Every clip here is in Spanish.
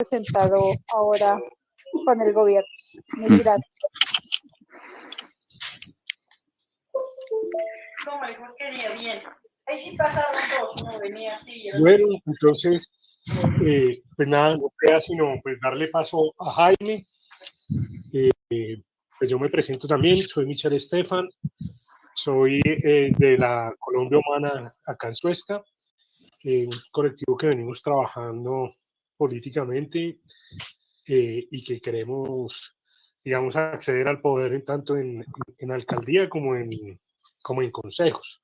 presentado ahora con el gobierno. Mil gracias. No, marico, quería bien. Ahí sí pasaron dos, uno venía así. Bueno, entonces, pues nada, no queda sino pues darle paso a Jaime. Pues yo me presento también, soy Michel Estefan, soy de la Colombia Humana acá en Suezca, un colectivo que venimos trabajando políticamente y que queremos, digamos, acceder al poder tanto en alcaldía como en consejos.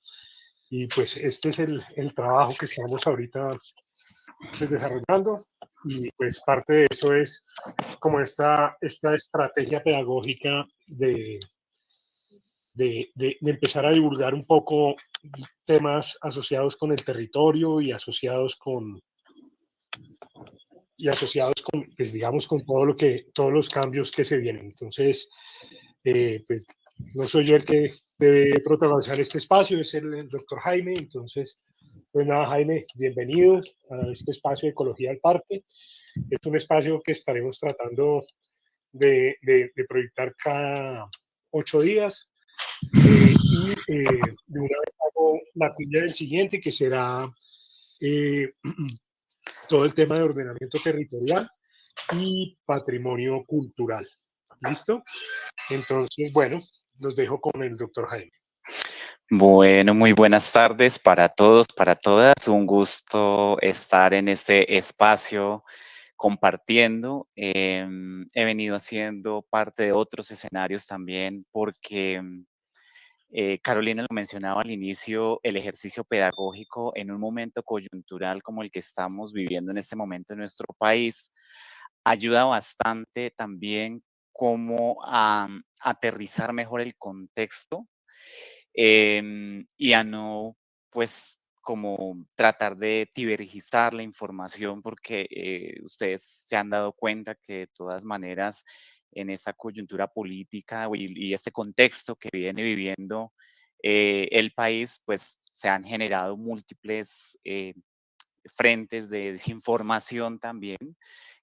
Y pues este es el trabajo que estamos ahorita pues, desarrollando, y pues parte de eso es como esta estrategia pedagógica de empezar a divulgar un poco temas asociados con el territorio y asociados con pues digamos con todos los cambios que se vienen. Entonces, pues no soy yo el que debe protagonizar este espacio, es el doctor Jaime. Entonces, pues nada, Jaime, bienvenido a este espacio de Ecología del Parque. Es un espacio que estaremos tratando de proyectar cada 8 días. De una vez hago la cuña del siguiente, que será todo el tema de ordenamiento territorial y patrimonio cultural. ¿Listo? Entonces, bueno, los dejo con el doctor Jaime. Bueno, muy buenas tardes para todos, para todas. Un gusto estar en este espacio compartiendo. He venido haciendo parte de otros escenarios también porque Carolina lo mencionaba al inicio, el ejercicio pedagógico en un momento coyuntural como el que estamos viviendo en este momento en nuestro país ayuda bastante también como a aterrizar mejor el contexto y a no, pues, como tratar de tibergizar la información, porque ustedes se han dado cuenta que de todas maneras en esta coyuntura política y este contexto que viene viviendo el país, pues se han generado múltiples frentes de desinformación también,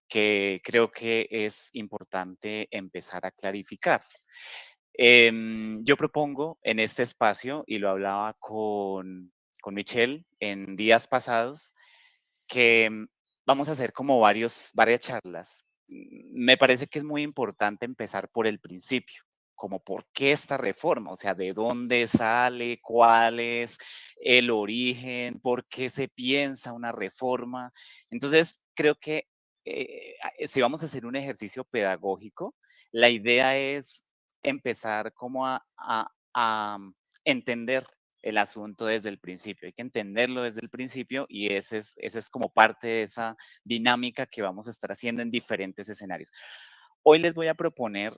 que creo que es importante empezar a clarificar. Yo propongo en este espacio, y lo hablaba con Michelle en días pasados, que vamos a hacer como varias charlas. Me parece que es muy importante empezar por el principio, como por qué esta reforma, o sea, de dónde sale, cuál es el origen, por qué se piensa una reforma. Entonces, creo que si vamos a hacer un ejercicio pedagógico, la idea es empezar como a entender el asunto desde el principio. Hay que entenderlo desde el principio y ese es como parte de esa dinámica que vamos a estar haciendo en diferentes escenarios. Hoy les voy a proponer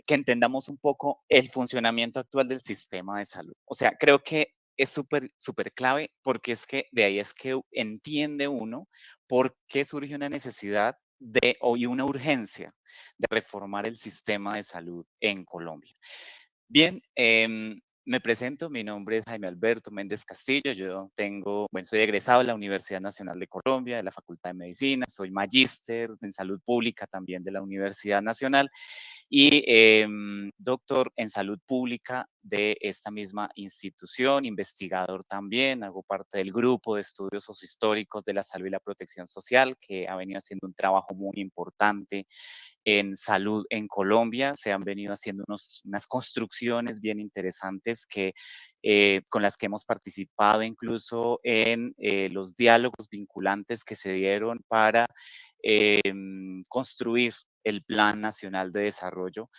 que entendamos un poco el funcionamiento actual del sistema de salud. O sea, creo que es súper clave porque es que de ahí es que entiende uno por qué surge una necesidad y una urgencia de reformar el sistema de salud en Colombia. Bien, me presento, mi nombre es Jaime Alberto Méndez Castillo, soy egresado de la Universidad Nacional de Colombia, de la Facultad de Medicina, soy magíster en salud pública también de la Universidad Nacional y doctor en salud pública de esta misma institución, investigador también, hago parte del grupo de estudios sociohistóricos de la salud y la protección social, que ha venido haciendo un trabajo muy importante en salud en Colombia. Se han venido haciendo unas construcciones bien interesantes con las que hemos participado incluso en los diálogos vinculantes que se dieron para construir el Plan Nacional de Desarrollo,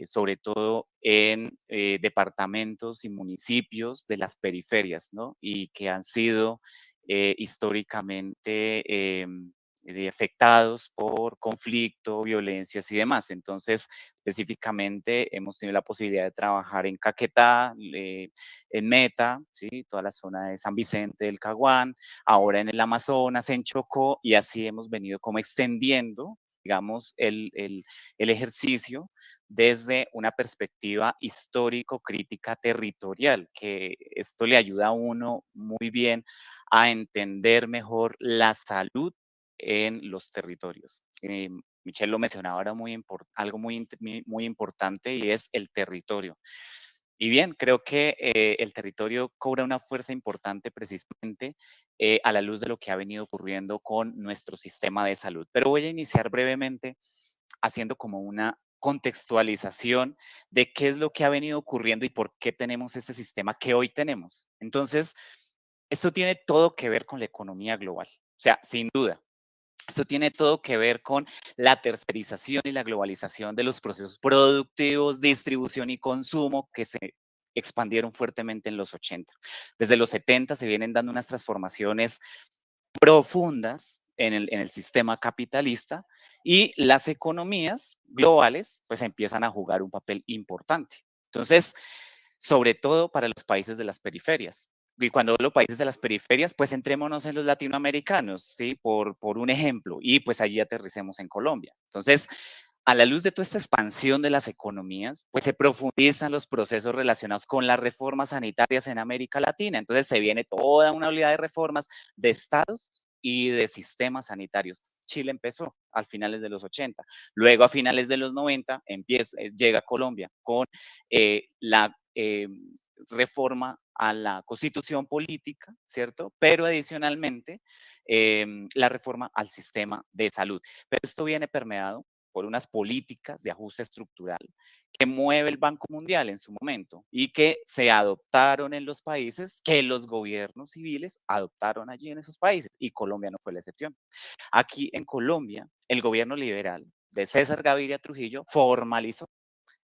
sobre todo en departamentos y municipios de las periferias, ¿no? Y que han sido históricamente afectados por conflicto, violencias y demás. Entonces, específicamente hemos tenido la posibilidad de trabajar en Caquetá, en Meta, ¿sí? Toda la zona de San Vicente del Caguán, ahora en el Amazonas, en Chocó, y así hemos venido como extendiendo, digamos, el ejercicio desde una perspectiva histórico-crítica territorial, que esto le ayuda a uno muy bien a entender mejor la salud en los territorios. Michelle lo mencionaba ahora algo muy importante, y es el territorio. Y bien, creo que el territorio cobra una fuerza importante precisamente a la luz de lo que ha venido ocurriendo con nuestro sistema de salud. Pero voy a iniciar brevemente haciendo como una contextualización de qué es lo que ha venido ocurriendo y por qué tenemos este sistema que hoy tenemos. Entonces, esto tiene todo que ver con la economía global. O sea, sin duda, esto tiene todo que ver con la tercerización y la globalización de los procesos productivos, distribución y consumo que se expandieron fuertemente en los 80. Desde los 70 se vienen dando unas transformaciones profundas en el sistema capitalista, y las economías globales pues empiezan a jugar un papel importante. Entonces, sobre todo para los países de las periferias. Y cuando hablo países de las periferias, pues entrémonos en los latinoamericanos, ¿sí? Por un ejemplo, y pues allí aterricemos en Colombia. Entonces, a la luz de toda esta expansión de las economías, pues se profundizan los procesos relacionados con las reformas sanitarias en América Latina. Entonces se viene toda una oleada de reformas de estados y de sistemas sanitarios. Chile empezó a finales de los 80, luego a finales de los 90 llega Colombia con la reforma a la constitución política, ¿cierto? Pero adicionalmente la reforma al sistema de salud. Pero esto viene permeado por unas políticas de ajuste estructural que mueve el Banco Mundial en su momento y que se adoptaron en los países que los gobiernos civiles adoptaron allí en esos países, y Colombia no fue la excepción. Aquí en Colombia, el gobierno liberal de César Gaviria Trujillo formalizó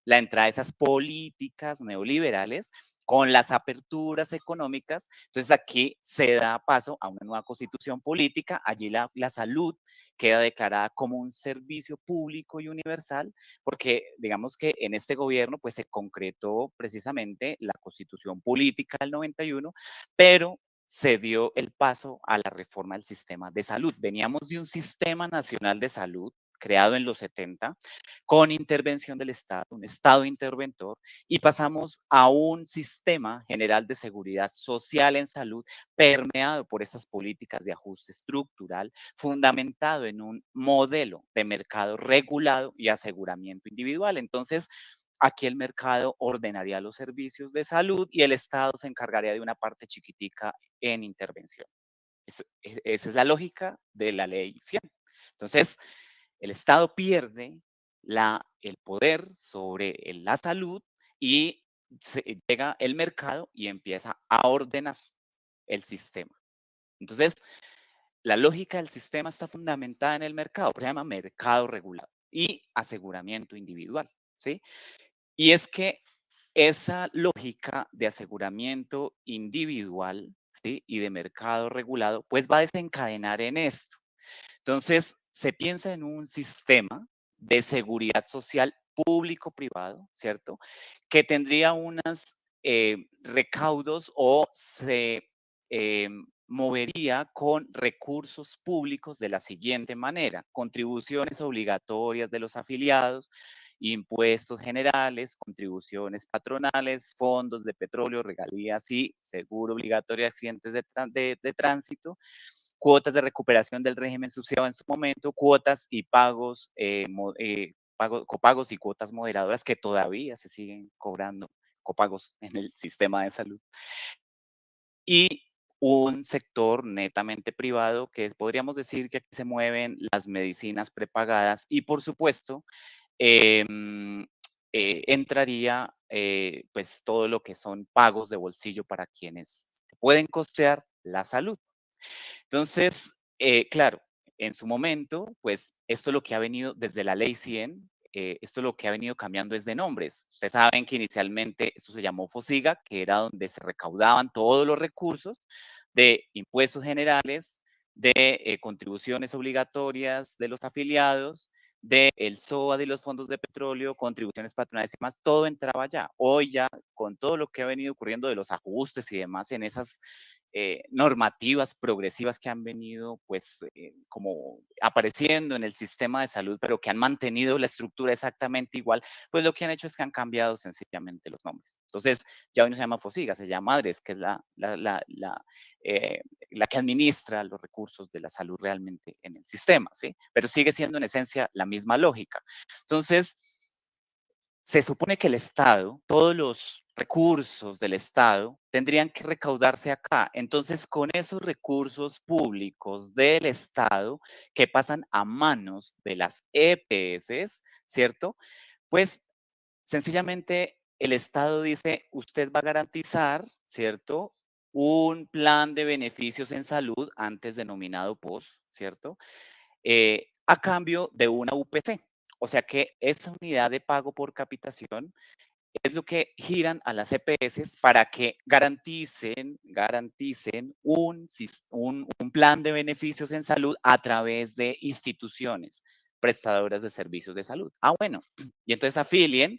la entrada de esas políticas neoliberales con las aperturas económicas. Entonces aquí se da paso a una nueva constitución política. Allí la salud queda declarada como un servicio público y universal, porque digamos que en este gobierno pues se concretó precisamente la constitución política del 91, pero se dio el paso a la reforma del sistema de salud. Veníamos de un sistema nacional de salud creado en los 70, con intervención del Estado, un Estado interventor, y pasamos a un sistema general de seguridad social en salud permeado por esas políticas de ajuste estructural, fundamentado en un modelo de mercado regulado y aseguramiento individual. Entonces, aquí el mercado ordenaría los servicios de salud y el Estado se encargaría de una parte chiquitica en intervención. Esa es la lógica de la ley 100. Entonces, el Estado pierde el poder sobre la salud, y llega el mercado y empieza a ordenar el sistema. Entonces, la lógica del sistema está fundamentada en el mercado, se llama mercado regulado y aseguramiento individual, ¿sí? Y es que esa lógica de aseguramiento individual, ¿sí? Y de mercado regulado, pues va a desencadenar en esto. Entonces, se piensa en un sistema de seguridad social público-privado, ¿cierto? Que tendría unos recaudos, o se movería con recursos públicos de la siguiente manera: contribuciones obligatorias de los afiliados, impuestos generales, contribuciones patronales, fondos de petróleo, regalías y seguro obligatorio de accidentes de tránsito, cuotas de recuperación del régimen subsidiado en su momento, cuotas y pagos, copagos y cuotas moderadoras que todavía se siguen cobrando, copagos en el sistema de salud. Y un sector netamente privado, que podríamos decir que aquí se mueven las medicinas prepagadas, y por supuesto entraría pues todo lo que son pagos de bolsillo para quienes pueden costear la salud. Entonces, claro, en su momento, pues esto es lo que ha venido desde la ley 100, esto es lo que ha venido cambiando es de nombres. Ustedes saben que inicialmente esto se llamó FOSIGA, que era donde se recaudaban todos los recursos de impuestos generales, de contribuciones obligatorias de los afiliados, del SOA, de los fondos de petróleo, contribuciones patronales y demás, todo entraba allá. Hoy ya, con todo lo que ha venido ocurriendo de los ajustes y demás en esas normativas progresivas que han venido pues como apareciendo en el sistema de salud, pero que han mantenido la estructura exactamente igual, pues lo que han hecho es que han cambiado sencillamente los nombres. Entonces, ya hoy no se llama FOSIGA, se llama ADRES, que es la que administra los recursos de la salud realmente en el sistema, ¿sí? Pero sigue siendo en esencia la misma lógica. Entonces, se supone que el Estado, todos los recursos del Estado tendrían que recaudarse acá. Entonces, con esos recursos públicos del Estado que pasan a manos de las EPS, ¿cierto? Pues sencillamente el Estado dice, usted va a garantizar, ¿cierto? Un plan de beneficios en salud, antes denominado POS, ¿cierto? A cambio de una UPC. O sea que esa unidad de pago por capitación es lo que giran a las EPS para que garanticen un plan de beneficios en salud a través de instituciones prestadoras de servicios de salud. Ah, bueno, y entonces afilien.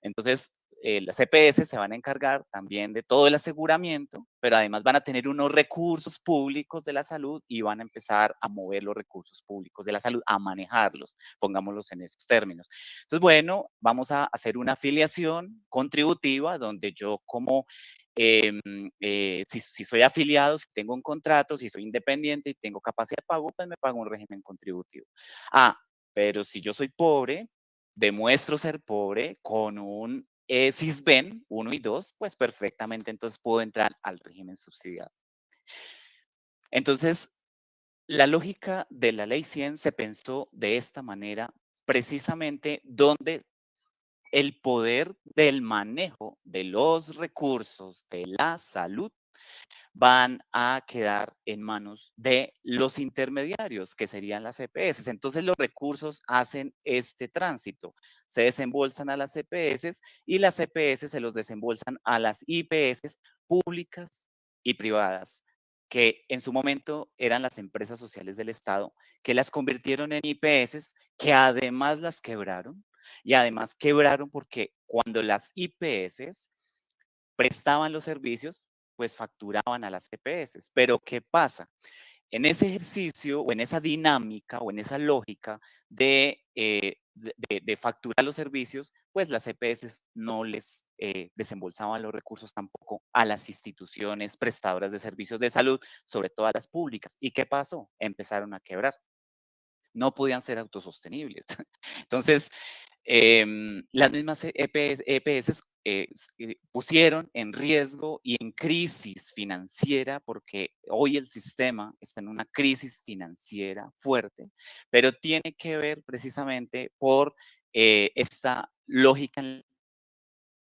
Entonces, las EPS se van a encargar también de todo el aseguramiento, pero además van a tener unos recursos públicos de la salud y van a empezar a mover los recursos públicos de la salud, a manejarlos, pongámoslos en esos términos. Entonces, bueno, vamos a hacer una afiliación contributiva donde yo como si soy afiliado, si tengo un contrato, si soy independiente y tengo capacidad de pago, pues me pago un régimen contributivo. Ah, pero si yo soy pobre, demuestro ser pobre con un SISBEN 1 y 2, pues perfectamente entonces puedo entrar al régimen subsidiado. Entonces, la lógica de la ley 100 se pensó de esta manera, precisamente donde el poder del manejo de los recursos de la salud van a quedar en manos de los intermediarios, que serían las EPS. Entonces, los recursos hacen este tránsito. Se desembolsan a las EPS y las EPS se los desembolsan a las IPS públicas y privadas, que en su momento eran las empresas sociales del Estado, que las convirtieron en IPS, que además las quebraron. Y además quebraron porque cuando las IPS prestaban los servicios, pues facturaban a las EPS. Pero ¿qué pasa? En ese ejercicio o en esa dinámica o en esa lógica de facturar los servicios, pues las EPS no les desembolsaban los recursos tampoco a las instituciones prestadoras de servicios de salud, sobre todo a las públicas. ¿Y qué pasó? Empezaron a quebrar. No podían ser autosostenibles. Entonces, las mismas EPS pusieron en riesgo y en crisis financiera, porque hoy el sistema está en una crisis financiera fuerte, pero tiene que ver precisamente por esta lógica en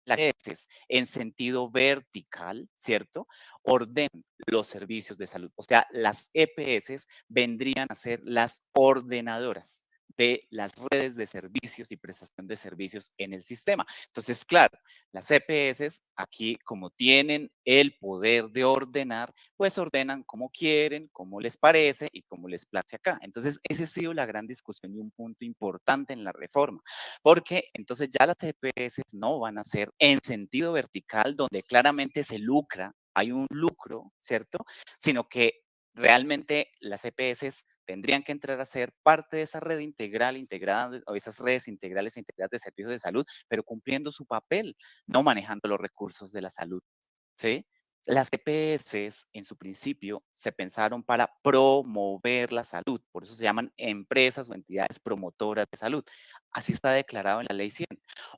las EPS en sentido vertical, ¿cierto? Ordenan los servicios de salud. O sea, las EPS vendrían a ser las ordenadoras de las redes de servicios y prestación de servicios en el sistema. Entonces, claro, las EPS aquí, como tienen el poder de ordenar, pues ordenan como quieren, como les parece y como les place acá. Entonces, esa ha sido la gran discusión y un punto importante en la reforma, porque entonces ya las EPS no van a ser en sentido vertical, donde claramente se lucra, hay un lucro, ¿cierto? Sino que realmente las EPS tendrían que entrar a ser parte de esa red integral, integrada, o esas redes integrales e integradas de servicios de salud, pero cumpliendo su papel, no manejando los recursos de la salud, ¿sí? Las EPS en su principio se pensaron para promover la salud, por eso se llaman empresas o entidades promotoras de salud. Así está declarado en la ley 100.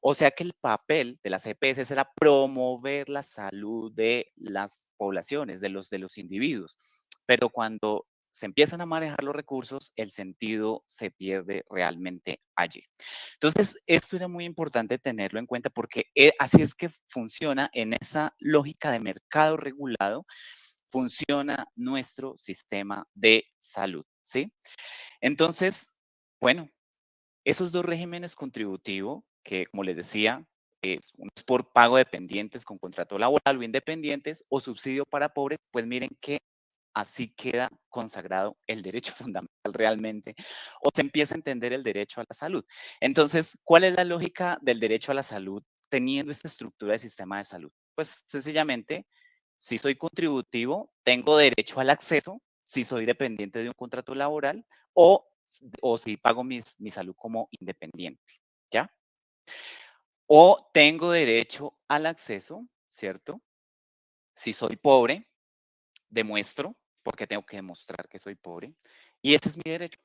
O sea que el papel de las EPS era promover la salud de las poblaciones, de los individuos. Pero cuando se empiezan a manejar los recursos, el sentido se pierde realmente allí. Entonces, esto era muy importante tenerlo en cuenta porque así es que funciona en esa lógica de mercado regulado, funciona nuestro sistema de salud, ¿sí? Entonces, bueno, esos dos regímenes contributivos, que como les decía, uno es por pago de dependientes con contrato laboral o independientes o subsidio para pobres, pues miren que así queda consagrado el derecho fundamental realmente, o se empieza a entender el derecho a la salud. Entonces, ¿cuál es la lógica del derecho a la salud teniendo esta estructura de sistema de salud? Pues sencillamente si soy contributivo, tengo derecho al acceso, si soy dependiente de un contrato laboral o si pago mi salud como independiente, ¿ya? O tengo derecho al acceso, ¿cierto? Si soy pobre, demuestro, porque tengo que demostrar que soy pobre, y ese es mi derecho.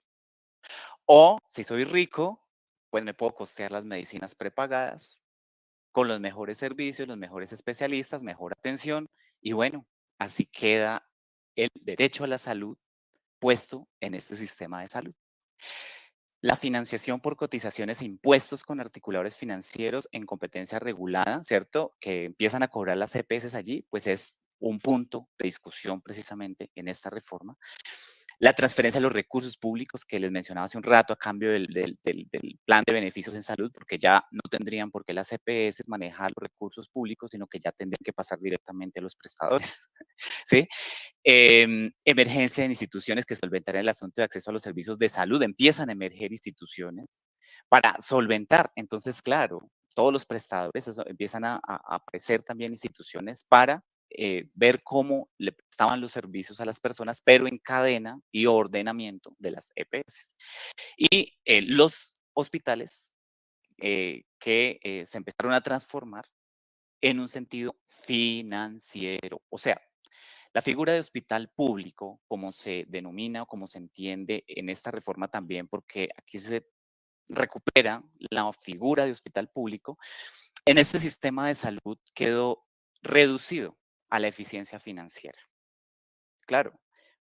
O si soy rico, pues me puedo costear las medicinas prepagadas con los mejores servicios, los mejores especialistas, mejor atención, y bueno, así queda el derecho a la salud puesto en este sistema de salud. La financiación por cotizaciones e impuestos con articuladores financieros en competencia regulada, ¿cierto? Que empiezan a cobrar las EPS allí, pues es un punto de discusión precisamente en esta reforma. La transferencia de los recursos públicos que les mencionaba hace un rato a cambio del plan de beneficios en salud, porque ya no tendrían por qué las EPS manejar los recursos públicos, sino que ya tendrían que pasar directamente a los prestadores, ¿sí? Emergencia en instituciones que solventarán el asunto de acceso a los servicios de salud. Empiezan a emerger instituciones para solventar. Entonces, claro, todos los prestadores empiezan a aparecer también instituciones para ver cómo le prestaban los servicios a las personas, pero en cadena y ordenamiento de las EPS. Y los hospitales que se empezaron a transformar en un sentido financiero. O sea, la figura de hospital público, como se denomina o como se entiende en esta reforma también, porque aquí se recupera la figura de hospital público, en este sistema de salud quedó reducido a la eficiencia financiera. Claro,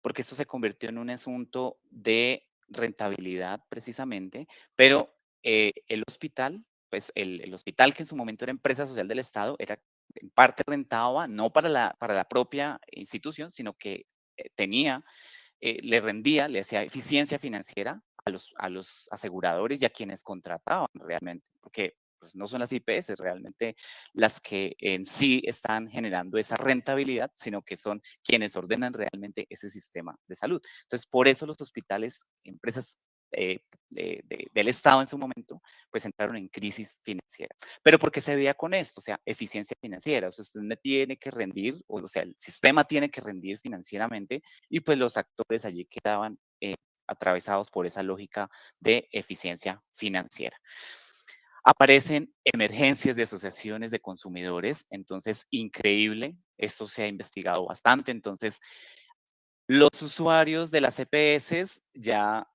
porque esto se convirtió en un asunto de rentabilidad precisamente, pero el hospital, pues el hospital que en su momento era empresa social del Estado, era en parte rentaba no para la propia institución, sino que tenía, le rendía, le hacía eficiencia financiera a los aseguradores y a quienes contrataban realmente, porque pues, no son las IPS realmente las que en sí están generando esa rentabilidad, sino que son quienes ordenan realmente ese sistema de salud. Entonces, por eso los hospitales, empresas del Estado en su momento, pues entraron en crisis financiera. Pero ¿por qué se veía con esto? O sea, eficiencia financiera. O sea, usted no tiene que rendir, o sea, el sistema tiene que rendir financieramente y pues los actores allí quedaban atravesados por esa lógica de eficiencia financiera. Aparecen emergencias de asociaciones de consumidores, entonces increíble, esto se ha investigado bastante, entonces los usuarios de las EPS ya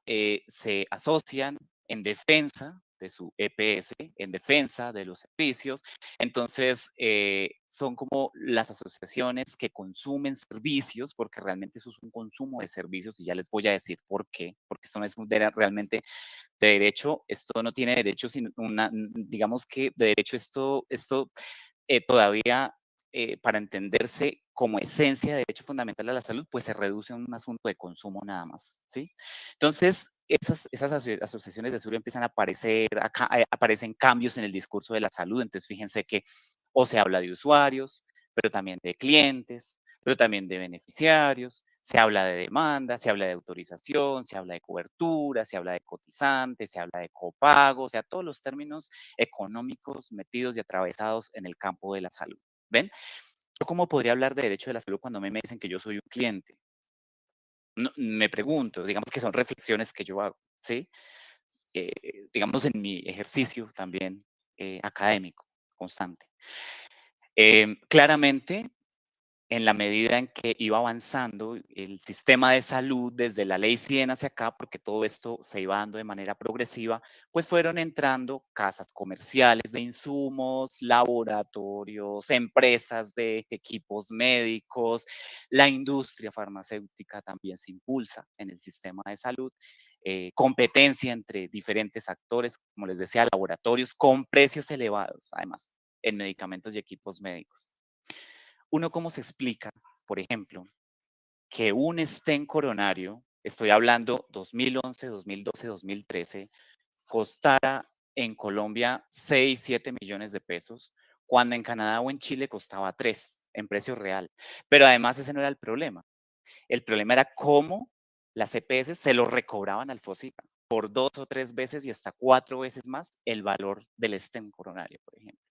se asocian en defensa de su EPS, en defensa de los servicios. Entonces, son como las asociaciones que consumen servicios, porque realmente eso es un consumo de servicios, y ya les voy a decir por qué, porque esto no es realmente de derecho, esto no tiene derecho, sino digamos que de derecho esto todavía para entenderse como esencia de derecho fundamental a la salud, pues se reduce a un asunto de consumo nada más, ¿sí? Entonces, esas asociaciones de salud empiezan a aparecer, aparecen cambios en el discurso de la salud, entonces fíjense que o se habla de usuarios, pero también de clientes, pero también de beneficiarios, se habla de demanda, se habla de autorización, se habla de cobertura, se habla de cotizantes, se habla de copago, o sea, todos los términos económicos metidos y atravesados en el campo de la salud. ¿Ven? ¿Yo cómo podría hablar de derecho de la salud cuando me dicen que yo soy un cliente? No, me pregunto, digamos que son reflexiones que yo hago, ¿sí? Digamos en mi ejercicio también académico constante. Claramente, en la medida en que iba avanzando el sistema de salud desde la ley 100 hacia acá, porque todo esto se iba dando de manera progresiva, pues fueron entrando casas comerciales de insumos, laboratorios, empresas de equipos médicos, la industria farmacéutica también se impulsa en el sistema de salud, competencia entre diferentes actores, como les decía, laboratorios con precios elevados, además, en medicamentos y equipos médicos. Uno cómo se explica, por ejemplo, que un stent coronario, estoy hablando 2011, 2012, 2013, costara en Colombia 6, 7 millones de pesos, cuando en Canadá o en Chile costaba 3 en precio real. Pero además ese no era el problema. El problema era cómo las EPS se lo recobraban al FOSICA por 2 o 3 veces y hasta 4 veces más el valor del stent coronario, por ejemplo.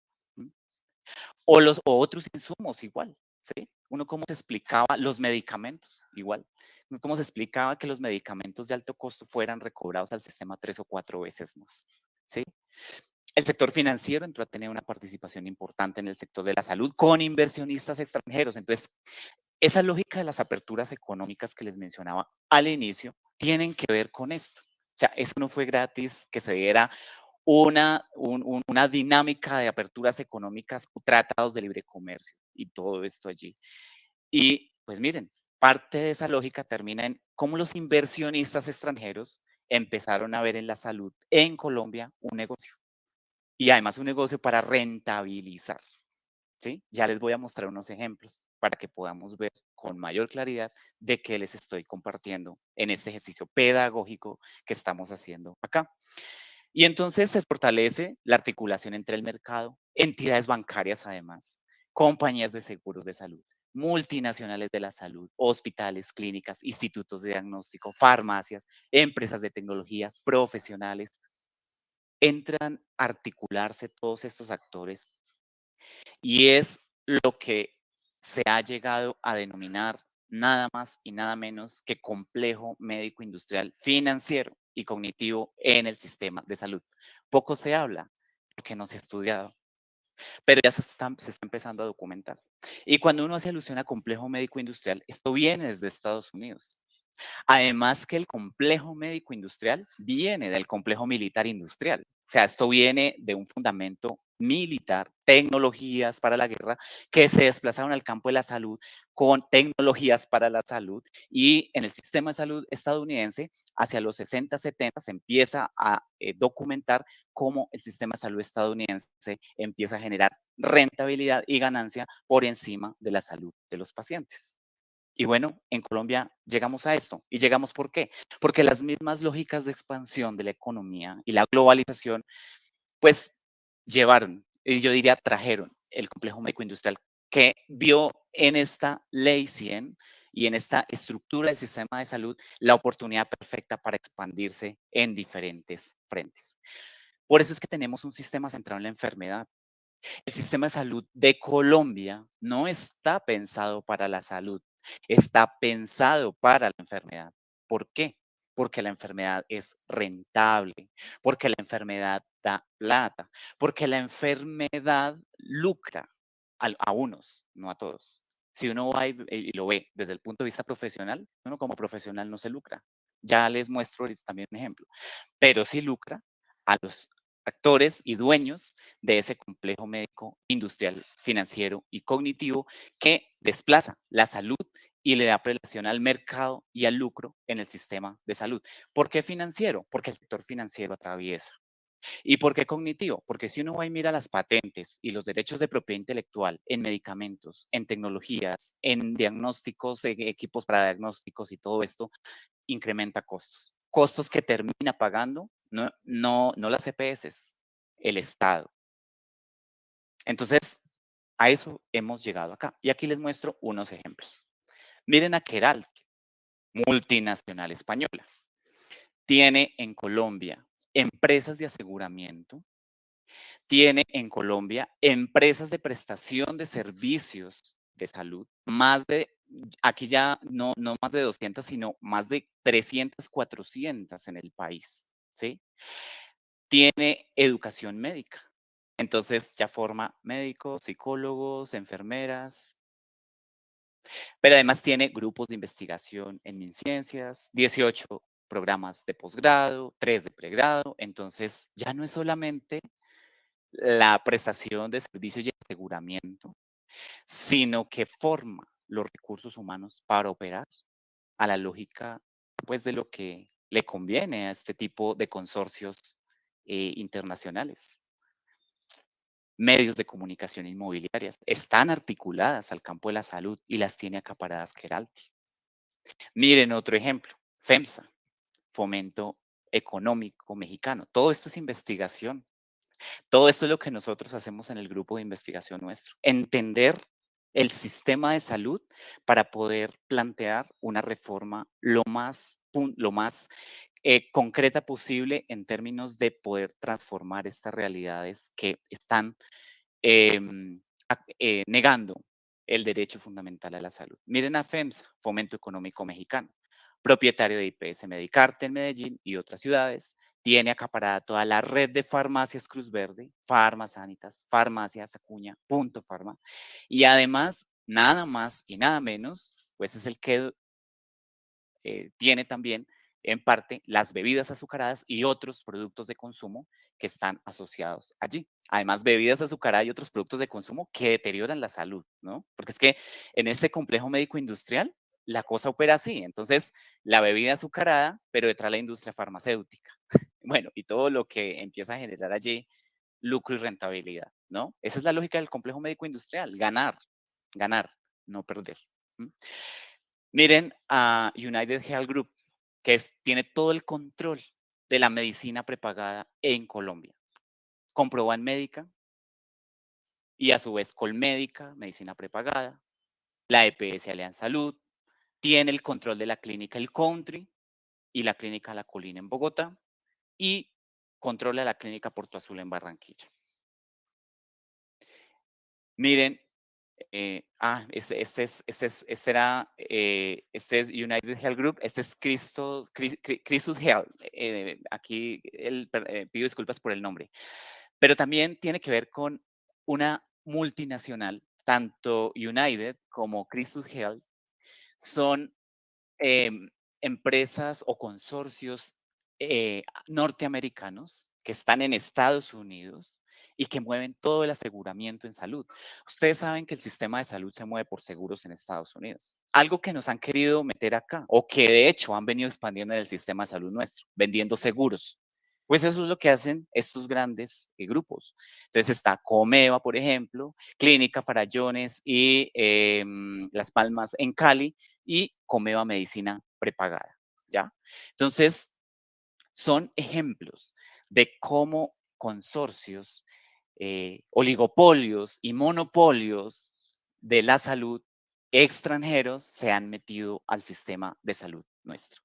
O otros insumos igual, ¿sí? uno cómo se explicaba los medicamentos, igual, uno cómo se explicaba que los medicamentos de alto costo fueran recobrados al sistema 3 o 4 veces más, ¿sí? El sector financiero entró a tener una participación importante en el sector de la salud con inversionistas extranjeros. Entonces, esa lógica de las aperturas económicas que les mencionaba al inicio tienen que ver con esto. O sea, eso no fue gratis que se diera una dinámica de aperturas económicas, tratados de libre comercio y todo esto allí. Y pues miren, parte de esa lógica termina en cómo los inversionistas extranjeros empezaron a ver en la salud en Colombia un negocio y además un negocio para rentabilizar, ¿sí? Ya les voy a mostrar unos ejemplos para que podamos ver con mayor claridad de qué les estoy compartiendo en este ejercicio pedagógico que estamos haciendo acá. Y entonces se fortalece la articulación entre el mercado, entidades bancarias además, compañías de seguros de salud, multinacionales de la salud, hospitales, clínicas, institutos de diagnóstico, farmacias, empresas de tecnologías, profesionales. Entran a articularse todos estos actores y es lo que se ha llegado a denominar nada más y nada menos que complejo médico industrial financiero y cognitivo en el sistema de salud. Poco se habla porque no se ha estudiado, pero ya se está empezando a documentar. Y cuando uno hace alusión a complejo médico industrial, esto viene desde Estados Unidos. Además que el complejo médico industrial viene del complejo militar industrial. O sea, esto viene de un fundamento militar, tecnologías para la guerra, que se desplazaron al campo de la salud con tecnologías para la salud y en el sistema de salud estadounidense, hacia los 60, 70, se empieza a documentar cómo el sistema de salud estadounidense empieza a generar rentabilidad y ganancia por encima de la salud de los pacientes. Y bueno, en Colombia llegamos a esto. ¿Y llegamos por qué? Porque las mismas lógicas de expansión de la economía y la globalización, pues llevaron, y yo diría trajeron el complejo médico industrial que vio en esta ley 100 y en esta estructura del sistema de salud la oportunidad perfecta para expandirse en diferentes frentes. Por eso es que tenemos un sistema centrado en la enfermedad. El sistema de salud de Colombia no está pensado para la salud, está pensado para la enfermedad. ¿Por qué? Porque la enfermedad es rentable, porque la enfermedad da plata, porque la enfermedad lucra a unos, no a todos. Si uno va y lo ve desde el punto de vista profesional, uno como profesional no se lucra. Ya les muestro ahorita también un ejemplo, pero sí lucra a los actores y dueños de ese complejo médico, industrial, financiero y cognitivo que desplaza la salud y le da prelación al mercado y al lucro en el sistema de salud. ¿Por qué financiero? Porque el sector financiero atraviesa. ¿Y por qué cognitivo? Porque si uno va y mira las patentes y los derechos de propiedad intelectual en medicamentos, en tecnologías, en diagnósticos, en equipos para diagnósticos y todo esto, incrementa costos. Costos que termina pagando no las EPS, el Estado. Entonces, a eso hemos llegado acá. Y aquí les muestro unos ejemplos. Miren a Keralt, multinacional española. Tiene en Colombia empresas de aseguramiento, tiene en Colombia empresas de prestación de servicios de salud, aquí ya no más de 200, sino más de 300, 400 en el país, ¿sí? Tiene educación médica, entonces ya forma médicos, psicólogos, enfermeras, pero además tiene grupos de investigación en MinCiencias, 18 programas de posgrado, 3 de pregrado, entonces ya no es solamente la prestación de servicios y aseguramiento, sino que forma los recursos humanos para operar a la lógica, pues, de lo que le conviene a este tipo de consorcios internacionales. Medios de comunicación inmobiliarias están articuladas al campo de la salud y las tiene acaparadas Keralty. Miren otro ejemplo, FEMSA, Fomento Económico Mexicano. Todo esto es investigación. Todo esto es lo que nosotros hacemos en el grupo de investigación nuestro. Entender el sistema de salud para poder plantear una reforma lo más concreta posible en términos de poder transformar estas realidades que están negando el derecho fundamental a la salud. Miren a FEMSA, Fomento Económico Mexicano, propietario de IPS Medicarte en Medellín y otras ciudades, tiene acaparada toda la red de farmacias Cruz Verde, Farmasanitas, Farmacias Acuña, Punto Farma, y además, nada más y nada menos, pues es el que tiene también en parte las bebidas azucaradas y otros productos de consumo que están asociados allí. Además, bebidas azucaradas y otros productos de consumo que deterioran la salud, ¿no? Porque es que en este complejo médico industrial la cosa opera así. Entonces, la bebida azucarada, pero detrás la industria farmacéutica. Bueno, y todo lo que empieza a generar allí lucro y rentabilidad, ¿no? Esa es la lógica del complejo médico industrial, ganar, ganar, no perder. ¿M? Miren a United Health Group, que tiene todo el control de la medicina prepagada en Colombia. Comproban Médica y a su vez Colmédica, medicina prepagada, la EPS Alianza Salud, tiene el control de la clínica El Country y la clínica La Colina en Bogotá y controla la clínica Puerto Azul en Barranquilla. Miren, este es United Health Group, este es Christus Health. Aquí pido disculpas por el nombre, pero también tiene que ver con una multinacional, tanto United como Christus Health son empresas o consorcios norteamericanos que están en Estados Unidos y que mueven todo el aseguramiento en salud. Ustedes saben que el sistema de salud se mueve por seguros en Estados Unidos. Algo que nos han querido meter acá, o que de hecho han venido expandiendo en el sistema de salud nuestro, vendiendo seguros. Pues eso es lo que hacen estos grandes grupos. Entonces está Comeva, por ejemplo, Clínica Farallones y Las Palmas en Cali, y Comeva Medicina Prepagada, ¿ya? Entonces, son ejemplos de cómo consorcios, oligopolios y monopolios de la salud extranjeros se han metido al sistema de salud nuestro.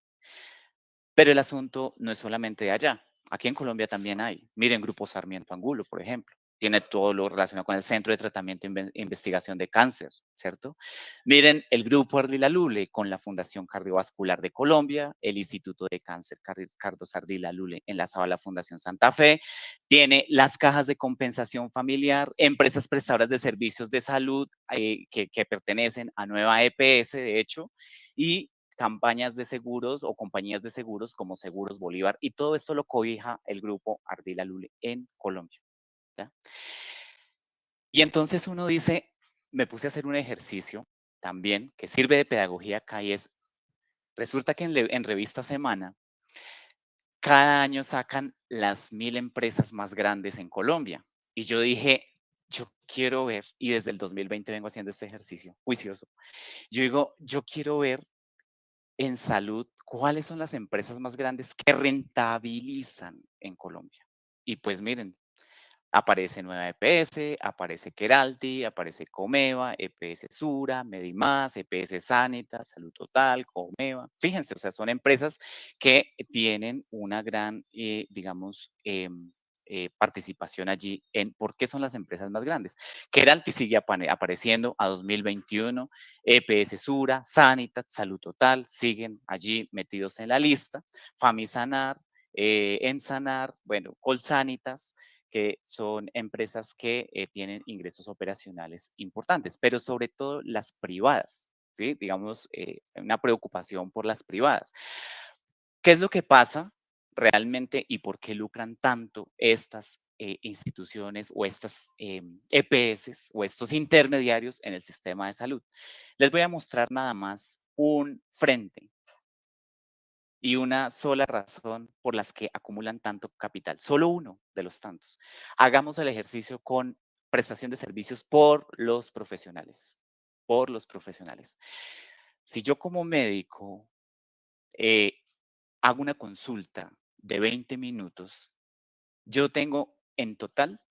Pero el asunto no es solamente de allá. Aquí en Colombia también hay. Miren, Grupo Sarmiento Angulo, por ejemplo. Tiene todo lo relacionado con el Centro de Tratamiento e Investigación de Cáncer, ¿cierto? Miren, el Grupo Ardila Lule con la Fundación Cardiovascular de Colombia, el Instituto de Cáncer Carlos Ardila Lule enlazado a la Fundación Santa Fe, tiene las cajas de compensación familiar, empresas prestadoras de servicios de salud que pertenecen a Nueva EPS, de hecho, y campañas de seguros o compañías de seguros como Seguros Bolívar, y todo esto lo cobija el grupo Ardila Lule en Colombia, ¿ya? Y entonces uno dice, me puse a hacer un ejercicio también que sirve de pedagogía acá, y es, resulta que en Revista Semana, cada año sacan las 1000 empresas más grandes en Colombia. Y yo dije, yo quiero ver, y desde el 2020 vengo haciendo este ejercicio juicioso, yo digo, yo quiero ver en salud, ¿cuáles son las empresas más grandes que rentabilizan en Colombia? Y pues miren, aparece Nueva EPS, aparece Keralty, aparece Comeva, EPS Sura, Medimás, EPS Sanitas, Salud Total, Comeva. Fíjense, o sea, son empresas que tienen una gran, digamos, participación allí en por qué son las empresas más grandes. Keralty sigue apareciendo a 2021, EPS Sura, Sanitas, Salud Total, siguen allí metidos en la lista, Famisanar, Emsanar, bueno, Colsanitas, que son empresas que tienen ingresos operacionales importantes, pero sobre todo las privadas, ¿sí? Digamos, una preocupación por las privadas. ¿Qué es lo que pasa realmente y por qué lucran tanto estas instituciones o estas EPS o estos intermediarios en el sistema de salud? Les voy a mostrar nada más un frente y una sola razón por las que acumulan tanto capital, solo uno de los tantos. Hagamos el ejercicio con prestación de servicios por los profesionales, por los profesionales. Si yo como médico hago una consulta de 20 minutos, yo tengo en total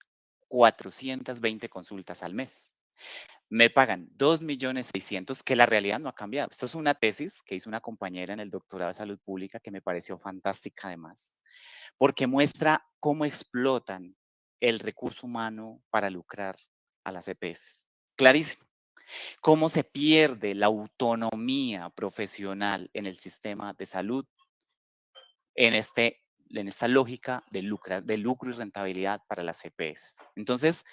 420 consultas al mes. Me pagan 2.600.000, que la realidad no ha cambiado. Esto es una tesis que hizo una compañera en el doctorado de salud pública que me pareció fantástica además, porque muestra cómo explotan el recurso humano para lucrar a las EPS. Clarísimo. ¿Cómo se pierde la autonomía profesional en el sistema de salud en esta lógica de lucro y rentabilidad para las EPS? Entonces,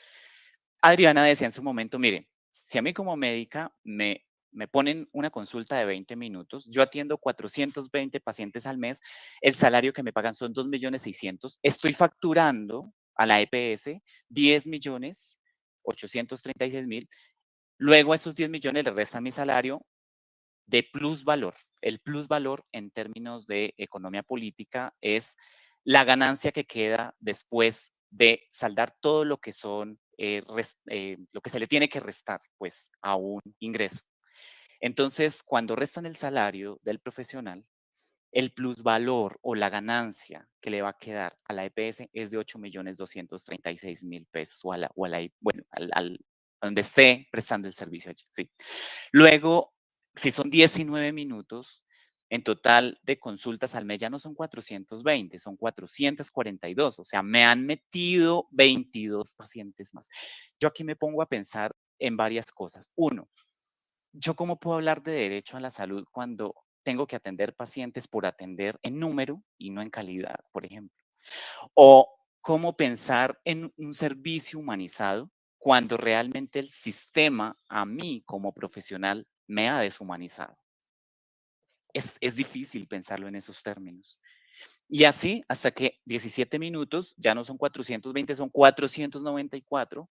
Adriana decía en su momento, mire, si a mí como médica me ponen una consulta de 20 minutos, yo atiendo 420 pacientes al mes, el salario que me pagan son 2.600.000, estoy facturando a la EPS 10.836.000, luego a esos 10 millones le restan mi salario de plusvalor. El plusvalor en términos de economía política es la ganancia que queda después de saldar todo lo que son lo que se le tiene que restar pues a un ingreso. Entonces, cuando restan el salario del profesional, el plusvalor o la ganancia que le va a quedar a la EPS es de 8.236.000 pesos bueno, a donde esté prestando el servicio allí, ¿sí? Luego, si son 19 minutos, en total de consultas al mes ya no son 420, son 442. O sea, me han metido 22 pacientes más. Yo aquí me pongo a pensar en varias cosas. Uno, ¿yo cómo puedo hablar de derecho a la salud cuando tengo que atender pacientes por atender en número y no en calidad, por ejemplo? O cómo pensar en un servicio humanizado cuando realmente el sistema a mí como profesional me ha deshumanizado. Es difícil pensarlo en esos términos. Y así hasta que 17 minutos, ya no son 420, son 494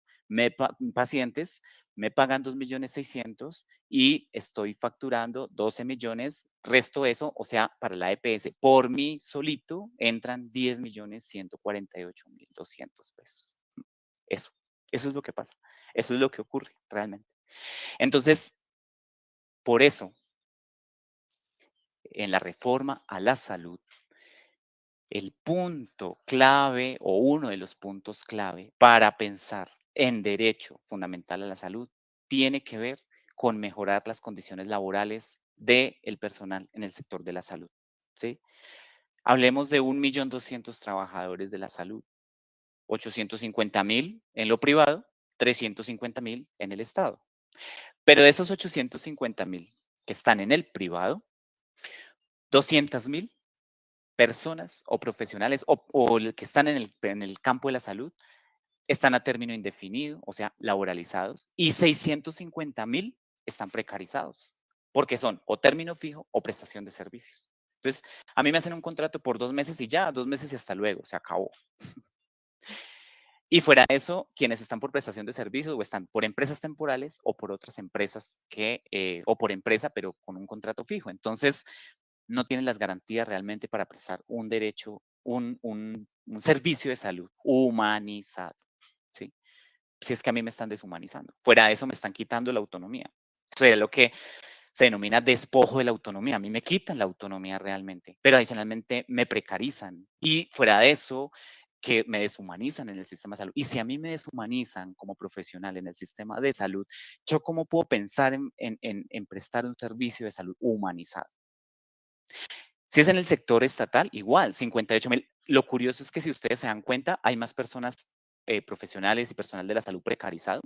pacientes, me pagan 2.600.000 y estoy facturando 12 millones, resto eso, o sea, para la EPS, por mí solito entran 10.148.200 pesos. Eso es lo que pasa, eso es lo que ocurre realmente. Entonces, por eso, en la reforma a la salud, el punto clave o uno de los puntos clave para pensar en derecho fundamental a la salud tiene que ver con mejorar las condiciones laborales del personal en el sector de la salud, ¿sí? Hablemos de 1.200.000 trabajadores de la salud, 850.000 en lo privado, 350.000 en el Estado. Pero de esos 850.000 que están en el privado, 200.000 personas o profesionales o que están en el campo de la salud están a término indefinido, o sea, laboralizados, y 650.000 están precarizados, porque son o término fijo o prestación de servicios. Entonces, a mí me hacen un contrato por 2 meses y ya, 2 meses y hasta luego, se acabó. Y fuera de eso, quienes están por prestación de servicios o están por empresas temporales o por otras empresas o por empresa, pero con un contrato fijo. Entonces, no tienen las garantías realmente para prestar un derecho, un servicio de salud humanizado, ¿sí? Si es que a mí me están deshumanizando. Fuera de eso, me están quitando la autonomía. Eso es lo que se denomina despojo de la autonomía. A mí me quitan la autonomía realmente, pero adicionalmente me precarizan. Y fuera de eso, que me deshumanizan en el sistema de salud. Y si a mí me deshumanizan como profesional en el sistema de salud, ¿yo cómo puedo pensar en prestar un servicio de salud humanizado? Si es en el sector estatal, igual, 58.000. Lo curioso es que si ustedes se dan cuenta, hay más personas profesionales y personal de la salud precarizado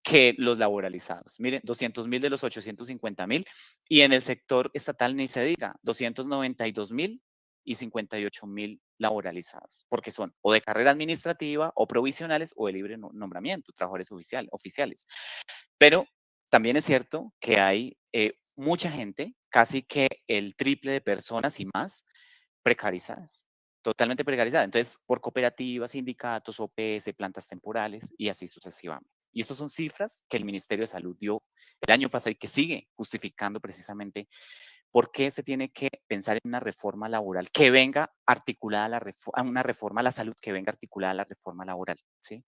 que los laboralizados. Miren, 200.000 de los 850.000 y en el sector estatal ni se diga, 292.000 y 58.000 laboralizados, porque son o de carrera administrativa o provisionales o de libre nombramiento, trabajadores oficiales. Pero también es cierto que hay mucha gente, casi que el triple de personas y más, precarizadas, totalmente precarizadas. Entonces, por cooperativas, sindicatos, OPS, plantas temporales y así sucesivamente. Y estas son cifras que el Ministerio de Salud dio el año pasado y que sigue justificando precisamente por qué se tiene que pensar en una reforma laboral que venga articulada a una reforma a la salud que venga articulada a la reforma laboral, ¿sí?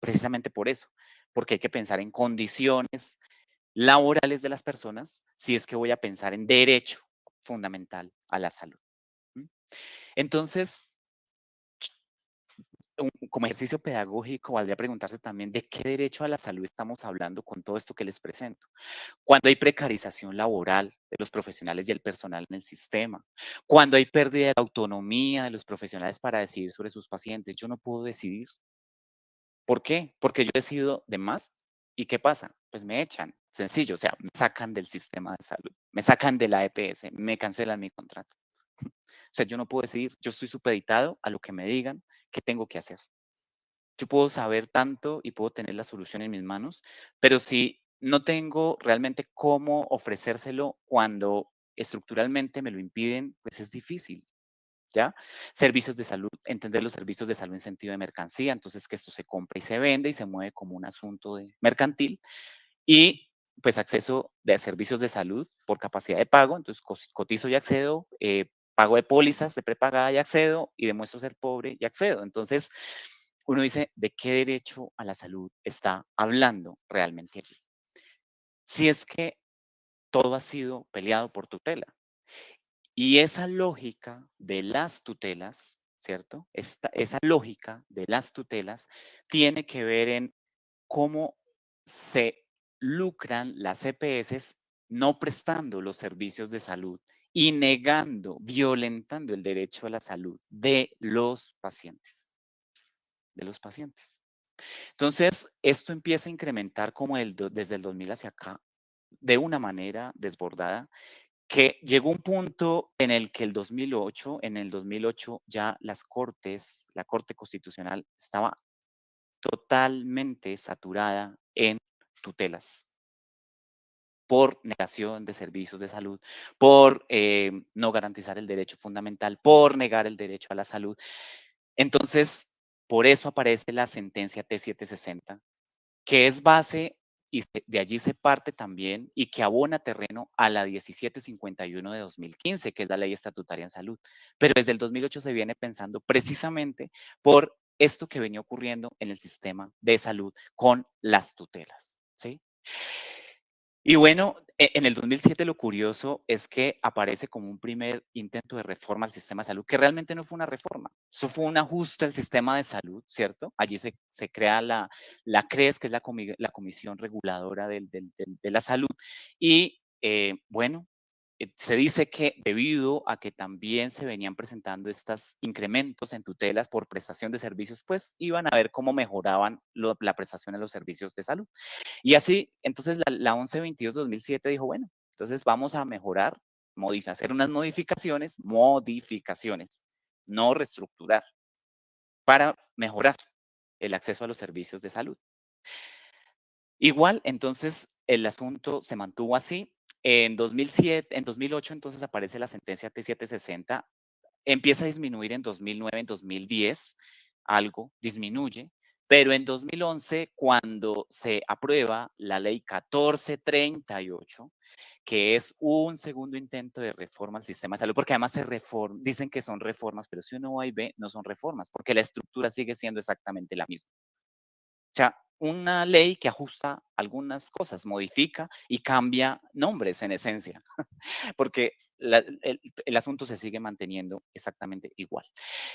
Precisamente por eso, porque hay que pensar en condiciones laborales de las personas si es que voy a pensar en derecho fundamental a la salud. Entonces, como ejercicio pedagógico, valdría preguntarse también de qué derecho a la salud estamos hablando con todo esto que les presento. Cuando hay precarización laboral de los profesionales y el personal en el sistema, cuando hay pérdida de autonomía de los profesionales para decidir sobre sus pacientes, yo no puedo decidir. ¿Por qué? Porque yo decido de más. ¿Y qué pasa? Pues me echan. Sencillo, o sea, me sacan del sistema de salud, me sacan de la EPS, me cancelan mi contrato. O sea, yo no puedo decidir, yo estoy supeditado a lo que me digan que tengo que hacer. Yo puedo saber tanto y puedo tener la solución en mis manos, pero si no tengo realmente cómo ofrecérselo cuando estructuralmente me lo impiden, pues es difícil, ¿ya? Servicios de salud, entender los servicios de salud en sentido de mercancía, entonces que esto se compra y se vende y se mueve como un asunto de mercantil y pues acceso de servicios de salud por capacidad de pago, entonces cotizo y accedo, pago de pólizas de prepagada y accedo y demuestro ser pobre y accedo. Entonces, uno dice, ¿de qué derecho a la salud está hablando realmente aquí? Si es que todo ha sido peleado por tutela. Y esa lógica de las tutelas, ¿cierto? Esa lógica de las tutelas tiene que ver en cómo se lucran las EPS no prestando los servicios de salud y negando, violentando el derecho a la salud de los pacientes, de los pacientes. Entonces, esto empieza a incrementar como desde el 2000 hacia acá de una manera desbordada que llegó un punto en el que en el 2008 ya las cortes, la Corte Constitucional estaba totalmente saturada en tutelas por negación de servicios de salud, por no garantizar el derecho fundamental, por negar el derecho a la salud. Entonces, por eso aparece la sentencia T760, que es base y de allí se parte también y que abona terreno a la 1751 de 2015, que es la ley estatutaria en salud. Pero desde el 2008 se viene pensando precisamente por esto que venía ocurriendo en el sistema de salud con las tutelas, ¿sí? Y bueno, en el 2007 lo curioso es que aparece como un primer intento de reforma al sistema de salud, que realmente no fue una reforma, eso fue un ajuste al sistema de salud, ¿cierto? Allí se crea la CRES, que es la Comisión Reguladora de la Salud, y bueno, se dice que debido a que también se venían presentando estos incrementos en tutelas por prestación de servicios, pues iban a ver cómo mejoraban la prestación de los servicios de salud. Y así, entonces la 1122-2007 dijo, bueno, entonces vamos a mejorar, hacer unas modificaciones, no reestructurar, para mejorar el acceso a los servicios de salud. Igual, entonces, el asunto se mantuvo así. En 2008, entonces aparece la sentencia T760, empieza a disminuir en 2009, en 2010, algo disminuye, pero en 2011, cuando se aprueba la ley 1438, que es un segundo intento de reforma al sistema de salud, porque además dicen que son reformas, pero si uno va y ve, no son reformas, porque la estructura sigue siendo exactamente la misma. O sea, una ley que ajusta algunas cosas, modifica y cambia nombres en esencia, porque el asunto se sigue manteniendo exactamente igual.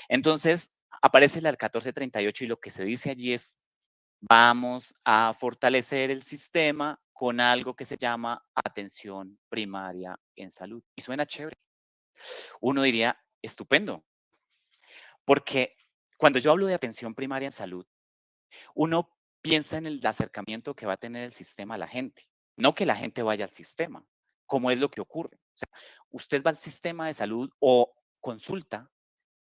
Entonces, aparece la 1438 y lo que se dice allí es, vamos a fortalecer el sistema con algo que se llama atención primaria en salud. Y suena chévere. Uno diría, estupendo, porque cuando yo hablo de atención primaria en salud, uno piensa en el acercamiento que va a tener el sistema a la gente, no que la gente vaya al sistema, como es lo que ocurre. O sea, usted va al sistema de salud o consulta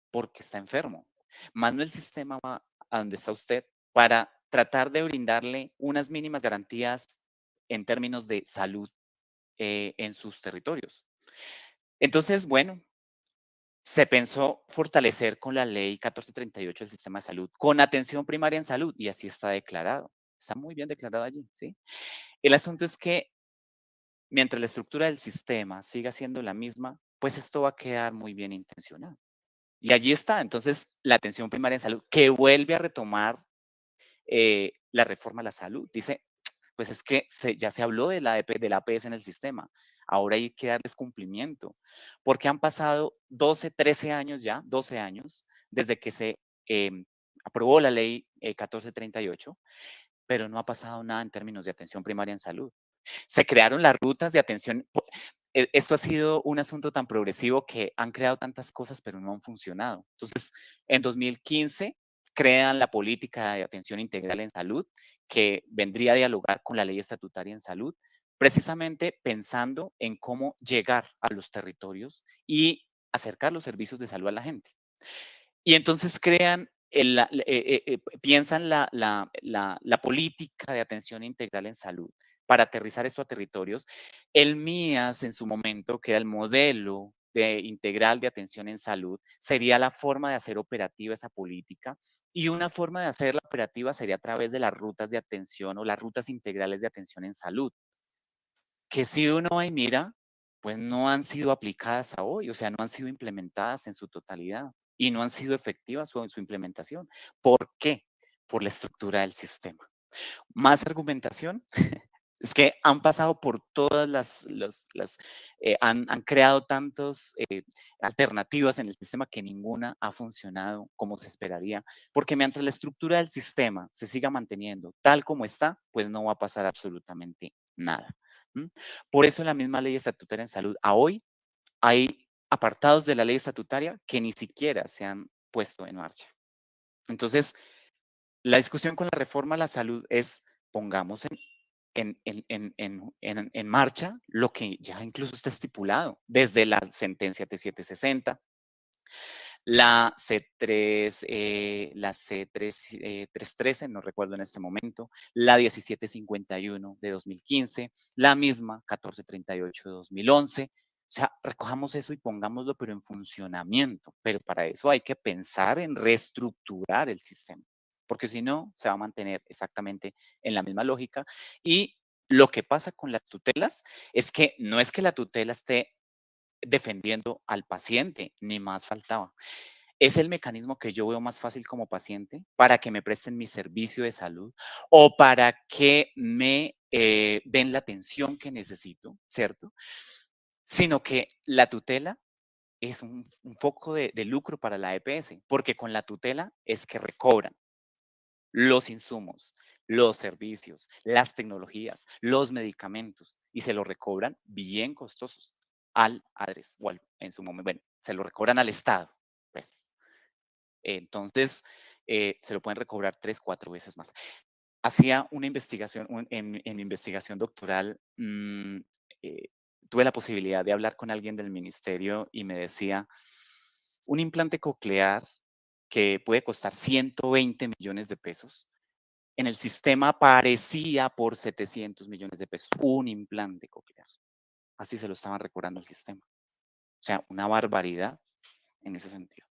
porque está enfermo, más no el sistema va a donde está usted para tratar de brindarle unas mínimas garantías en términos de salud en sus territorios. Entonces, bueno, se pensó fortalecer con la ley 1438 el sistema de salud, con atención primaria en salud, y así está declarado. Está muy bien declarado allí, ¿sí? El asunto es que mientras la estructura del sistema siga siendo la misma, pues esto va a quedar muy bien intencionado. Y allí está, entonces, la atención primaria en salud, que vuelve a retomar la reforma a la salud. Dice, pues es que ya se habló de de la APS en el sistema, ahora hay que darles cumplimiento, porque han pasado 12, 13 años ya, 12 años, desde que se aprobó la ley 1438, pero no ha pasado nada en términos de atención primaria en salud. Se crearon las rutas de atención. Esto ha sido un asunto tan progresivo que han creado tantas cosas, pero no han funcionado. Entonces, en 2015 crean la política de atención integral en salud, que vendría a dialogar con la ley estatutaria en salud, precisamente pensando en cómo llegar a los territorios y acercar los servicios de salud a la gente. Y entonces piensan la política de atención integral en salud para aterrizar esto a territorios. El MIAS en su momento, que era el modelo integral de atención en salud, sería la forma de hacer operativa esa política, y una forma de hacerla operativa sería a través de las rutas de atención o las rutas integrales de atención en salud, que si uno ahí mira, pues no han sido aplicadas a hoy, o sea, no han sido implementadas en su totalidad y no han sido efectivas su implementación. ¿Por qué? Por la estructura del sistema. Más argumentación. Es que han pasado por todas han creado tantas alternativas en el sistema que ninguna ha funcionado como se esperaría, porque mientras la estructura del sistema se siga manteniendo tal como está, pues no va a pasar absolutamente nada. Por eso en la misma ley estatutaria en salud, a hoy hay apartados de la ley estatutaria que ni siquiera se han puesto en marcha. Entonces, la discusión con la reforma a la salud es pongamos en marcha lo que ya incluso está estipulado desde la sentencia T760, la C313, no recuerdo en este momento, la 1751 de 2015, la misma 1438 de 2011. O sea, recojamos eso y pongámoslo, pero en funcionamiento. Pero para eso hay que pensar en reestructurar el sistema, porque si no, se va a mantener exactamente en la misma lógica. Y lo que pasa con las tutelas es que no es que la tutela esté defendiendo al paciente, ni más faltaba. Es el mecanismo que yo veo más fácil como paciente para que me presten mi servicio de salud o para que me den la atención que necesito, ¿cierto? Sino que la tutela es un foco de lucro para la EPS, porque con la tutela es que recobran los insumos, los servicios, las tecnologías, los medicamentos, y se lo recobran bien costosos al ADRES, o en su momento, bueno, se lo recobran al Estado, pues. Entonces, se lo pueden recobrar 3, 4 veces más. Hacía una investigación, en investigación doctoral, tuve la posibilidad de hablar con alguien del ministerio y me decía, un implante coclear que puede costar 120 millones de pesos, en el sistema aparecía por 700 millones de pesos, un implante coclear. Así se lo estaban recobrando al sistema. O sea, una barbaridad en ese sentido.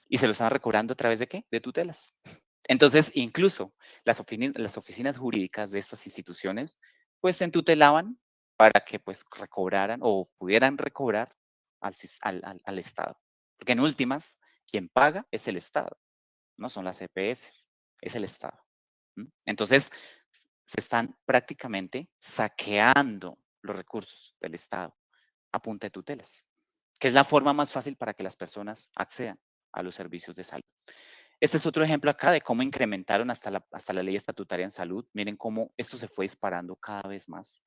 Y se lo estaban recobrando a través de ¿qué? De tutelas. Entonces, incluso las oficinas jurídicas de estas instituciones, pues se entutelaban para que pues recobraran o pudieran recobrar al Estado. Porque en últimas, quien paga es el Estado, no son las EPS, es el Estado. Entonces, se están prácticamente saqueando los recursos del Estado a punta de tutelas, que es la forma más fácil para que las personas accedan a los servicios de salud. Este es otro ejemplo acá de cómo incrementaron hasta la ley estatutaria en salud. Miren cómo esto se fue disparando cada vez más.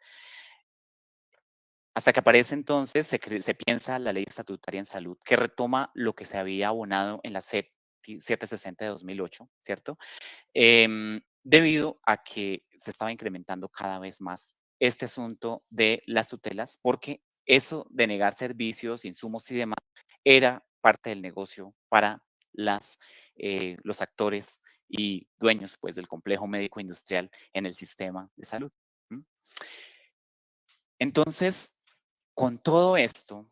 Hasta que aparece entonces, se piensa la ley estatutaria en salud, que retoma lo que se había abonado en la 760 de 2008, ¿cierto? Debido a que se estaba incrementando cada vez más este asunto de las tutelas, porque eso de negar servicios, insumos y demás era parte del negocio para los actores y dueños pues, del complejo médico industrial en el sistema de salud. Entonces, con todo esto,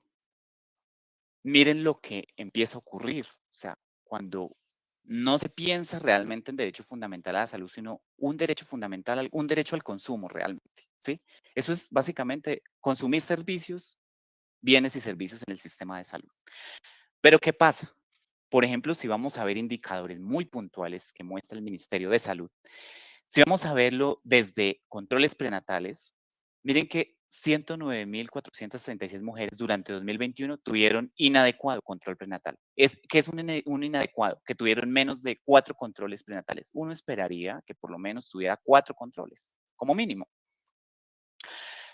miren lo que empieza a ocurrir. O sea, cuando no se piensa realmente en derecho fundamental a la salud, sino un derecho fundamental, un derecho al consumo realmente, ¿sí? Eso es básicamente consumir servicios, bienes y servicios en el sistema de salud. Pero ¿qué pasa? Por ejemplo, si vamos a ver indicadores muy puntuales que muestra el Ministerio de Salud, si vamos a verlo desde controles prenatales, miren que 109.436 mujeres durante 2021 tuvieron inadecuado control prenatal. ¿Qué es un inadecuado? Que tuvieron menos de 4 controles prenatales. Uno esperaría que por lo menos tuviera 4 controles, como mínimo.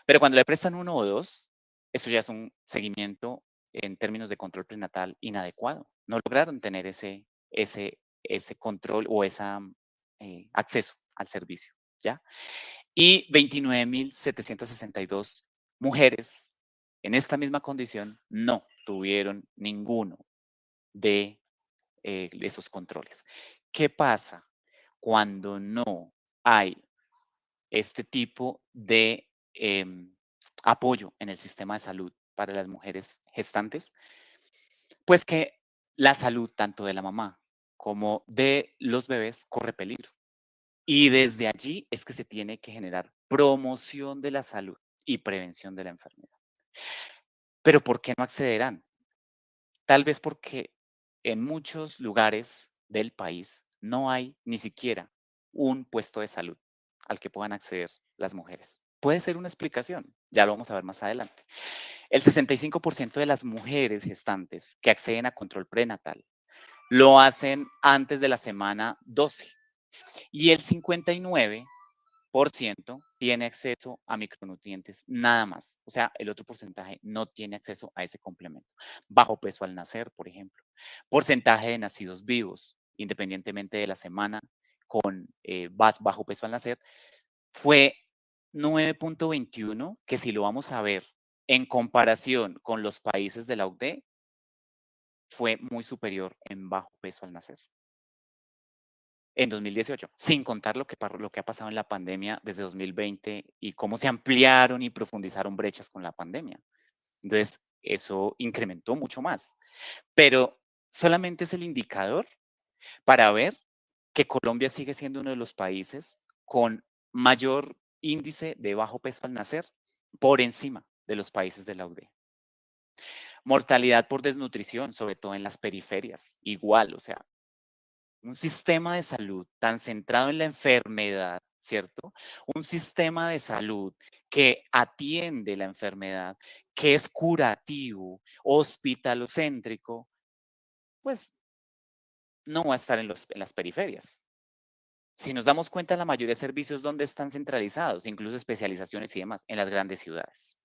Pero cuando le prestan 1 o 2, eso ya es un seguimiento en términos de control prenatal inadecuado. No lograron tener ese control o ese acceso al servicio, ¿ya? y 29.762 mujeres en esta misma condición no tuvieron ninguno de esos controles. ¿Qué pasa cuando no hay este tipo de apoyo en el sistema de salud para las mujeres gestantes? Pues que la salud tanto de la mamá como de los bebés corre peligro. Y desde allí es que se tiene que generar promoción de la salud y prevención de la enfermedad. Pero ¿por qué no accederán? Tal vez porque en muchos lugares del país no hay ni siquiera un puesto de salud al que puedan acceder las mujeres. Puede ser una explicación, ya lo vamos a ver más adelante. El 65% de las mujeres gestantes que acceden a control prenatal lo hacen antes de la semana 12 y el 59% tiene acceso a micronutrientes nada más. O sea, el otro porcentaje no tiene acceso a ese complemento. Bajo peso al nacer, por ejemplo. Porcentaje de nacidos vivos, independientemente de la semana, con bajo peso al nacer, fue 9.21, que si lo vamos a ver en comparación con los países de la OCDE, fue muy superior en bajo peso al nacer. En 2018, sin contar lo que ha pasado en la pandemia desde 2020 y cómo se ampliaron y profundizaron brechas con la pandemia. Entonces, eso incrementó mucho más. Pero solamente es el indicador para ver que Colombia sigue siendo uno de los países con mayor índice de bajo peso al nacer por encima de los países de la OCDE. Mortalidad por desnutrición, sobre todo en las periferias, igual, o sea, un sistema de salud tan centrado en la enfermedad, ¿cierto? Un sistema de salud que atiende la enfermedad, que es curativo, hospitalocéntrico, pues no va a estar en las periferias. Si nos damos cuenta, la mayoría de servicios, ¿dónde están centralizados? Incluso especializaciones y demás, en las grandes ciudades.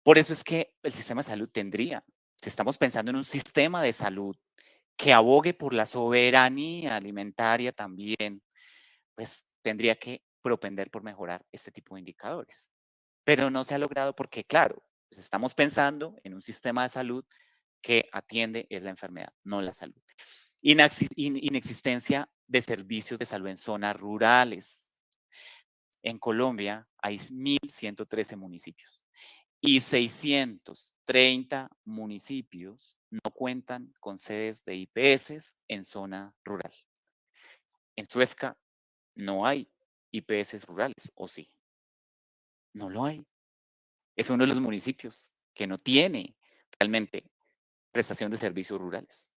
Por eso es que el sistema de salud tendría, si estamos pensando en un sistema de salud que abogue por la soberanía alimentaria también, pues tendría que propender por mejorar este tipo de indicadores. Pero no se ha logrado porque, claro, pues estamos pensando en un sistema de salud que atiende es la enfermedad, no la salud. Inexistencia de servicios de salud en zonas rurales. En Colombia hay 1.113 municipios y 630 municipios no cuentan con sedes de IPS en zona rural. En Suezca no hay IPS rurales, ¿o sí? No lo hay. Es uno de los municipios que no tiene realmente prestación de servicios rurales.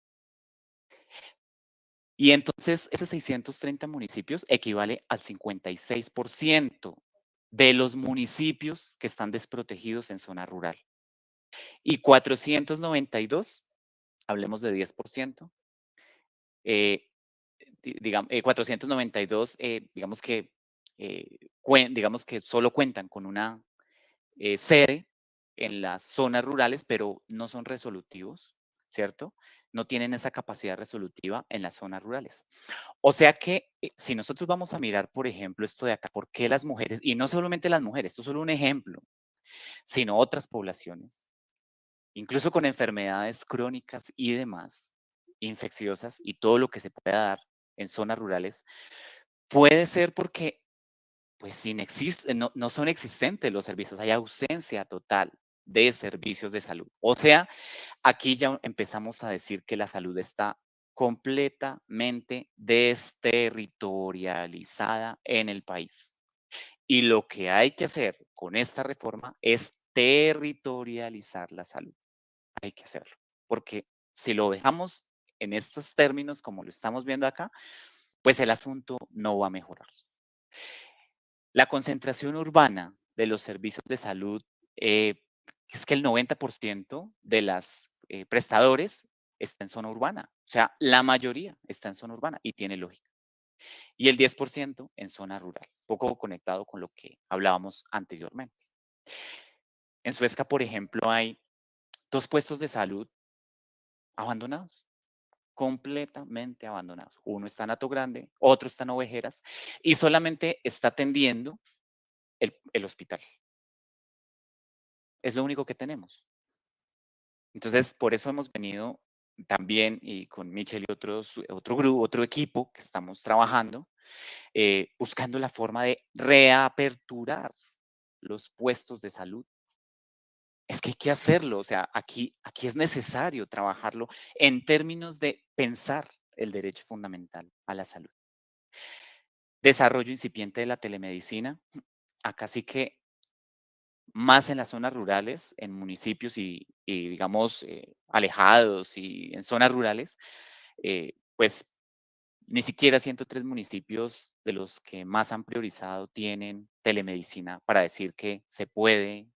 Y entonces, esos 630 municipios equivale al 56% de los municipios que están desprotegidos en zona rural. Y 492, hablemos de 10%, digamos, 492, digamos que solo cuentan con una sede en las zonas rurales, pero no son resolutivos, ¿cierto? No tienen esa capacidad resolutiva en las zonas rurales. O sea que si nosotros vamos a mirar, por ejemplo, esto de acá, ¿por qué las mujeres, y no solamente las mujeres, esto es solo un ejemplo, sino otras poblaciones, incluso con enfermedades crónicas y demás, infecciosas y todo lo que se pueda dar en zonas rurales, puede ser porque pues no son existentes los servicios, hay ausencia total de servicios de salud. O sea, aquí ya empezamos a decir que la salud está completamente desterritorializada en el país. Y lo que hay que hacer con esta reforma es territorializar la salud. Hay que hacerlo, porque si lo dejamos en estos términos como lo estamos viendo acá, pues el asunto no va a mejorar. La concentración urbana de los servicios de salud es que el 90% de las prestadores está en zona urbana. O sea, la mayoría está en zona urbana y tiene lógica. Y el 10% en zona rural, poco conectado con lo que hablábamos anteriormente. En Suezca, por ejemplo, hay 2 puestos de salud abandonados, completamente abandonados. Uno está en Hato Grande, otro está en Ovejeras y solamente está atendiendo el hospital. Es lo único que tenemos. Entonces, por eso hemos venido también y con Michelle y otro grupo, otro equipo que estamos trabajando, buscando la forma de reaperturar los puestos de salud. Es que hay que hacerlo, o sea, aquí es necesario trabajarlo en términos de pensar el derecho fundamental a la salud. Desarrollo incipiente de la telemedicina. Acá sí que más en las zonas rurales, en municipios y digamos, alejados y en zonas rurales, pues ni siquiera 103 municipios de los que más han priorizado tienen telemedicina para decir que se puede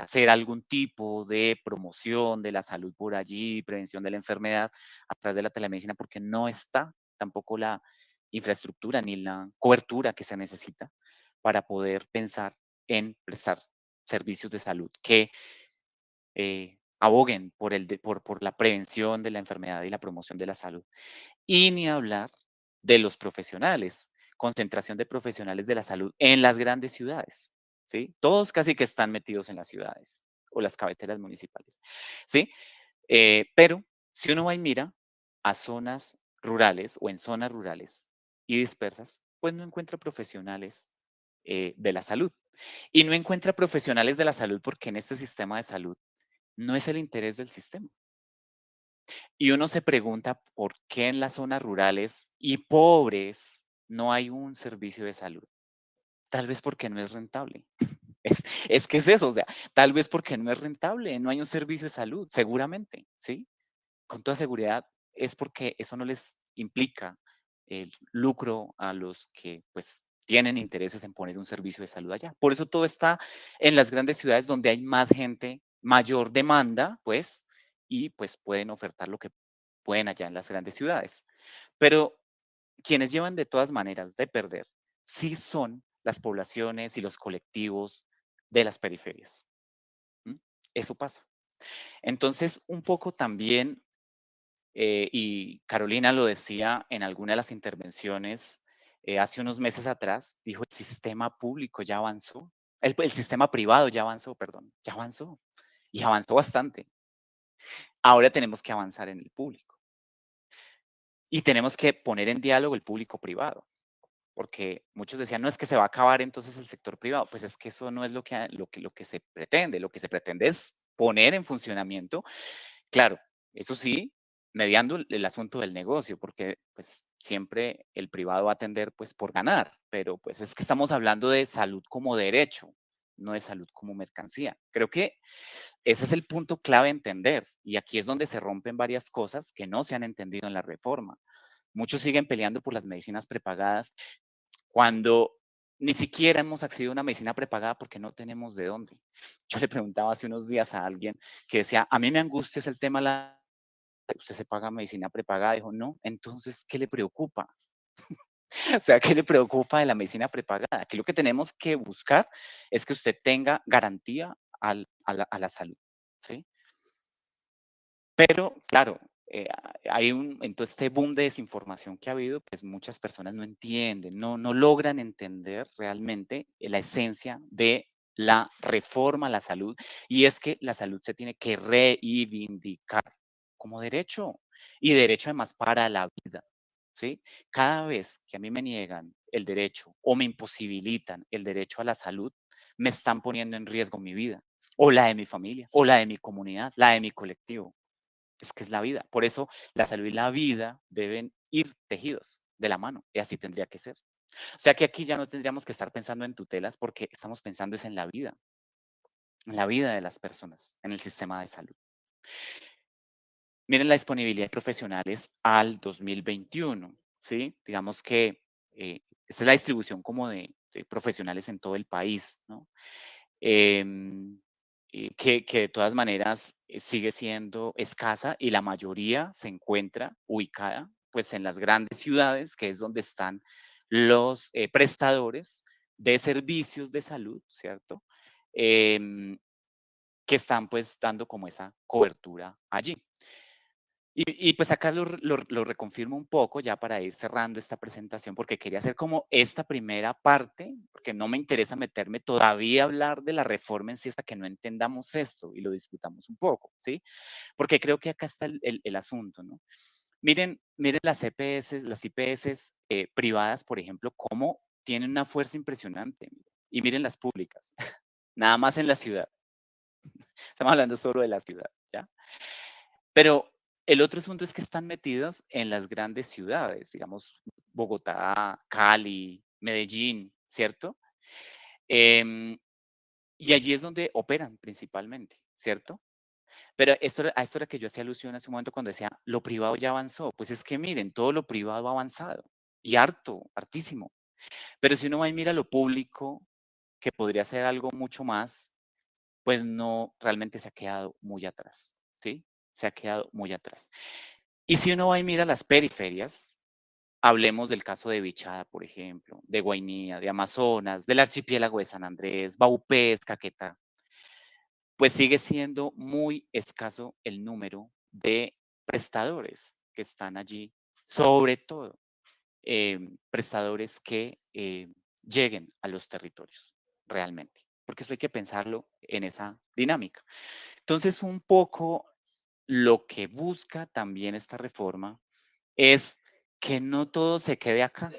hacer algún tipo de promoción de la salud por allí, prevención de la enfermedad a través de la telemedicina, porque no está tampoco la infraestructura ni la cobertura que se necesita para poder pensar en prestar servicios de salud que aboguen por la prevención de la enfermedad y la promoción de la salud. Y ni hablar de los profesionales, concentración de profesionales de la salud en las grandes ciudades, ¿sí? Todos casi que están metidos en las ciudades o las cabeceras municipales, ¿sí? Pero si uno va y mira a zonas rurales o en zonas rurales y dispersas, pues no encuentra profesionales de la salud. Y no encuentra profesionales de la salud porque en este sistema de salud no es el interés del sistema. Y uno se pregunta por qué en las zonas rurales y pobres no hay un servicio de salud. Tal vez porque no es rentable. Es que es eso, o sea, tal vez porque no es rentable, no hay un servicio de salud, seguramente, ¿sí? Con toda seguridad es porque eso no les implica el lucro a los que pues tienen intereses en poner un servicio de salud allá. Por eso todo está en las grandes ciudades donde hay más gente, mayor demanda, pues, y pues pueden ofertar lo que pueden allá en las grandes ciudades. Pero quienes llevan de todas maneras de perder, sí son las poblaciones y los colectivos de las periferias. ¿M? Eso pasa. Entonces, un poco también y Carolina lo decía en alguna de las intervenciones hace unos meses atrás, dijo el sistema público ya avanzó, el sistema privado ya avanzó, perdón, ya avanzó y avanzó bastante. Ahora tenemos que avanzar en el público y tenemos que poner en diálogo el público-privado, porque muchos decían, no es que se va a acabar entonces el sector privado, pues es que eso no es lo que se pretende es poner en funcionamiento. Claro, eso sí, mediando el asunto del negocio, porque pues siempre el privado va a tender pues por ganar, pero pues es que estamos hablando de salud como derecho, no de salud como mercancía. Creo que ese es el punto clave a entender y aquí es donde se rompen varias cosas que no se han entendido en la reforma. Muchos siguen peleando por las medicinas prepagadas cuando ni siquiera hemos accedido a una medicina prepagada porque no tenemos de dónde. Yo le preguntaba hace unos días a alguien que decía, a mí me angustia es el tema de usted se paga medicina prepagada. Dijo, no, entonces, ¿qué le preocupa? O sea, ¿qué le preocupa de la medicina prepagada? Aquí lo que tenemos que buscar es que usted tenga garantía a la salud, ¿sí? Pero, claro, en todo este boom de desinformación que ha habido, pues muchas personas no entienden, no logran entender realmente la esencia de la reforma a la salud, y es que la salud se tiene que reivindicar como derecho, y derecho además para la vida, ¿sí? Cada vez que a mí me niegan el derecho o me imposibilitan el derecho a la salud, me están poniendo en riesgo mi vida, o la de mi familia, o la de mi comunidad, la de mi colectivo. Es que es la vida. Por eso la salud y la vida deben ir tejidos de la mano, y así tendría que ser. O sea que aquí ya no tendríamos que estar pensando en tutelas porque estamos pensando es en la vida de las personas, en el sistema de salud. Miren la disponibilidad de profesionales al 2021, ¿sí? Digamos que esa es la distribución como de profesionales en todo el país, ¿no? Em, que de todas maneras sigue siendo escasa y la mayoría se encuentra ubicada pues en las grandes ciudades, que es donde están los prestadores de servicios de salud, ¿cierto? Em, que están pues dando como esa cobertura allí. Y pues acá lo reconfirmo un poco ya para ir cerrando esta presentación, porque quería hacer como esta primera parte, porque no me interesa meterme todavía a hablar de la reforma en sí hasta que no entendamos esto y lo discutamos un poco, ¿sí? Porque creo que acá está el asunto, ¿no? Miren las EPS, las IPS privadas, por ejemplo, cómo tienen una fuerza impresionante. Y miren las públicas, nada más en la ciudad. Estamos hablando solo de la ciudad, ¿ya? Pero el otro asunto es que están metidos en las grandes ciudades, digamos, Bogotá, Cali, Medellín, ¿cierto? Em, y allí es donde operan principalmente, ¿cierto? Pero a esto era que yo hacía alusión hace un momento cuando decía, lo privado ya avanzó. Pues es que miren, todo lo privado ha avanzado y harto, hartísimo. Pero si uno va y mira lo público, que podría ser algo mucho más, pues no, realmente se ha quedado muy atrás, ¿sí? Se ha quedado muy atrás. Y si uno va y mira las periferias, hablemos del caso de Bichada, por ejemplo, de Guainía, de Amazonas, del archipiélago de San Andrés, Baupés, Caquetá, pues sigue siendo muy escaso el número de prestadores que están allí, sobre todo prestadores que lleguen a los territorios realmente, porque eso hay que pensarlo en esa dinámica. Entonces, un poco lo que busca también esta reforma es que no todo se quede acá.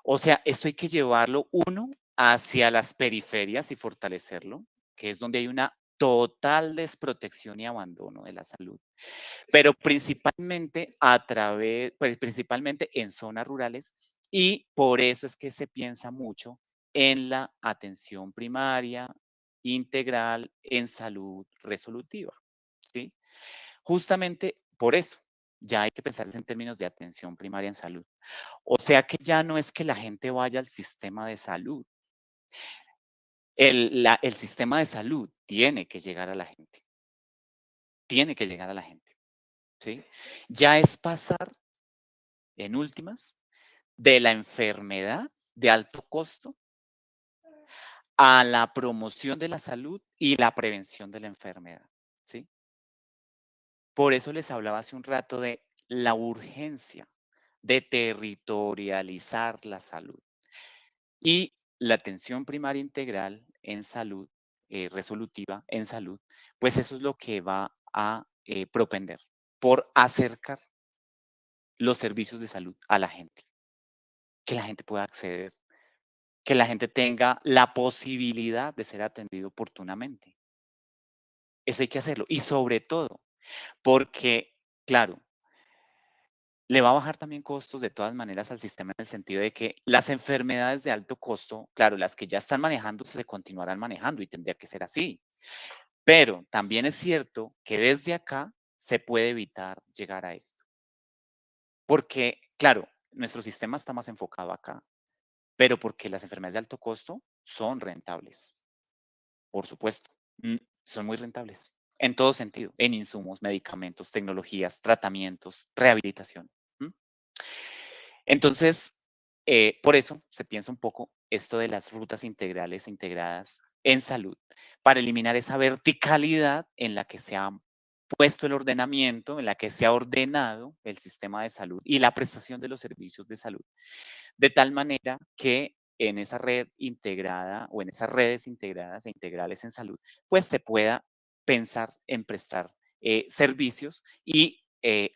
O sea, esto hay que llevarlo uno hacia las periferias y fortalecerlo, que es donde hay una total desprotección y abandono de la salud, pero principalmente pues principalmente en zonas rurales y por eso es que se piensa mucho en la atención primaria integral en salud resolutiva, ¿sí? Justamente por eso ya hay que pensar en términos de atención primaria en salud. O sea que ya no es que la gente vaya al sistema de salud. El sistema de salud tiene que llegar a la gente. Tiene que llegar a la gente. ¿Sí? Ya es pasar, en últimas, de la enfermedad de alto costo a la promoción de la salud y la prevención de la enfermedad. ¿Sí? Por eso les hablaba hace un rato de la urgencia de territorializar la salud. Y la atención primaria integral en salud, resolutiva en salud, pues eso es lo que va a propender por acercar los servicios de salud a la gente, que la gente pueda acceder, que la gente tenga la posibilidad de ser atendido oportunamente. Eso hay que hacerlo. Y sobre todo, porque, claro, le va a bajar también costos de todas maneras al sistema en el sentido de que las enfermedades de alto costo, claro, las que ya están manejando se continuarán manejando y tendría que ser así. Pero también es cierto que desde acá se puede evitar llegar a esto. Porque, claro, nuestro sistema está más enfocado acá, pero porque las enfermedades de alto costo son rentables, por supuesto, son muy rentables en todo sentido, en insumos, medicamentos, tecnologías, tratamientos, rehabilitación. ¿M? Entonces, por eso se piensa un poco esto de las rutas integrales e integradas en salud, para eliminar esa verticalidad en la que se ha puesto el ordenamiento, en la que se ha ordenado el sistema de salud y la prestación de los servicios de salud, de tal manera que en esa red integrada o en esas redes integradas e integrales en salud, pues se pueda pensar en prestar servicios y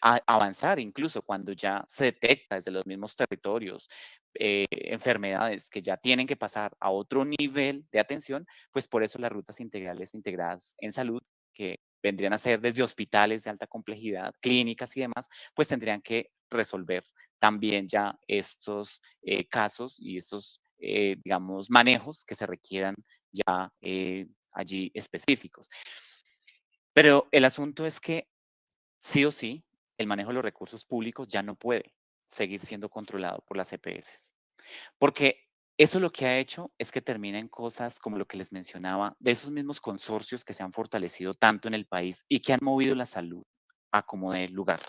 avanzar incluso cuando ya se detecta desde los mismos territorios enfermedades que ya tienen que pasar a otro nivel de atención, pues por eso las rutas integrales integradas en salud, que vendrían a ser desde hospitales de alta complejidad, clínicas y demás, pues tendrían que resolver también ya estos casos y estos, digamos, manejos que se requieran ya allí específicos. Pero el asunto es que sí o sí, el manejo de los recursos públicos ya no puede seguir siendo controlado por las EPS. Porque eso lo que ha hecho es que terminen cosas como lo que les mencionaba, de esos mismos consorcios que se han fortalecido tanto en el país y que han movido la salud a como de lugar,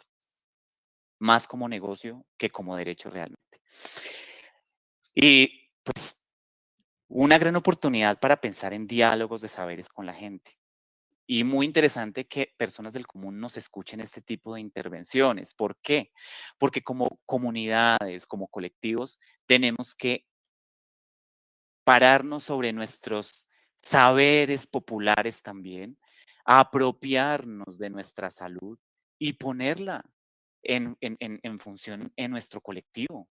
más como negocio que como derecho realmente. Y pues una gran oportunidad para pensar en diálogos de saberes con la gente, Y muy interesante que personas del común nos escuchen este tipo de intervenciones. ¿Por qué? Porque como comunidades, como colectivos, tenemos que pararnos sobre nuestros saberes populares también, apropiarnos de nuestra salud y ponerla en función en nuestro colectivo.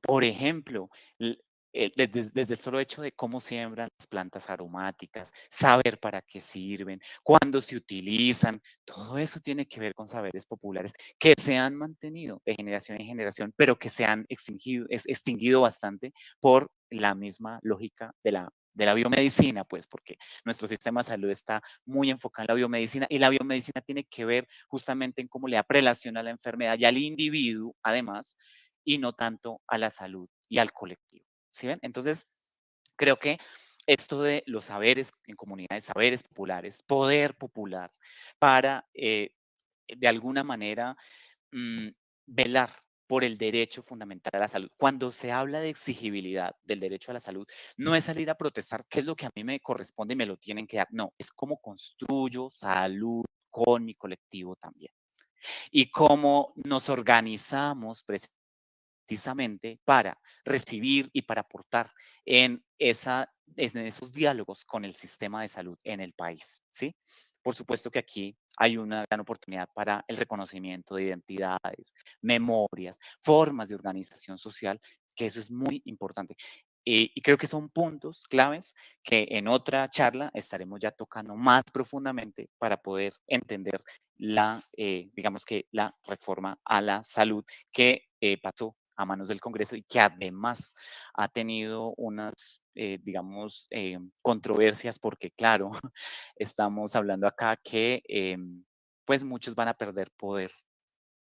Por ejemplo, desde el solo hecho de cómo siembran las plantas aromáticas, saber para qué sirven, cuándo se utilizan, todo eso tiene que ver con saberes populares que se han mantenido de generación en generación, pero que se han extinguido bastante por la misma lógica de la biomedicina, pues porque nuestro sistema de salud está muy enfocado en la biomedicina y la biomedicina tiene que ver justamente en cómo le relaciona a la enfermedad y al individuo, además, y no tanto a la salud y al colectivo. ¿Sí ven? Entonces, creo que esto de los saberes en comunidades, saberes populares, poder popular, para de alguna manera mm, velar por el derecho fundamental a la salud. Cuando se habla de exigibilidad del derecho a la salud, no es salir a protestar qué es lo que a mí me corresponde y me lo tienen que dar. No, es cómo construyo salud con mi colectivo también. Y cómo nos organizamos precisamente para recibir y para aportar en esos diálogos con el sistema de salud en el país, ¿sí? Por supuesto que aquí hay una gran oportunidad para el reconocimiento de identidades, memorias, formas de organización social, que eso es muy importante. Y creo que son puntos claves que en otra charla estaremos ya tocando más profundamente para poder entender digamos que la reforma a la salud que pasó a manos del Congreso y que además ha tenido unas, digamos, controversias porque, claro, estamos hablando acá que pues muchos van a perder poder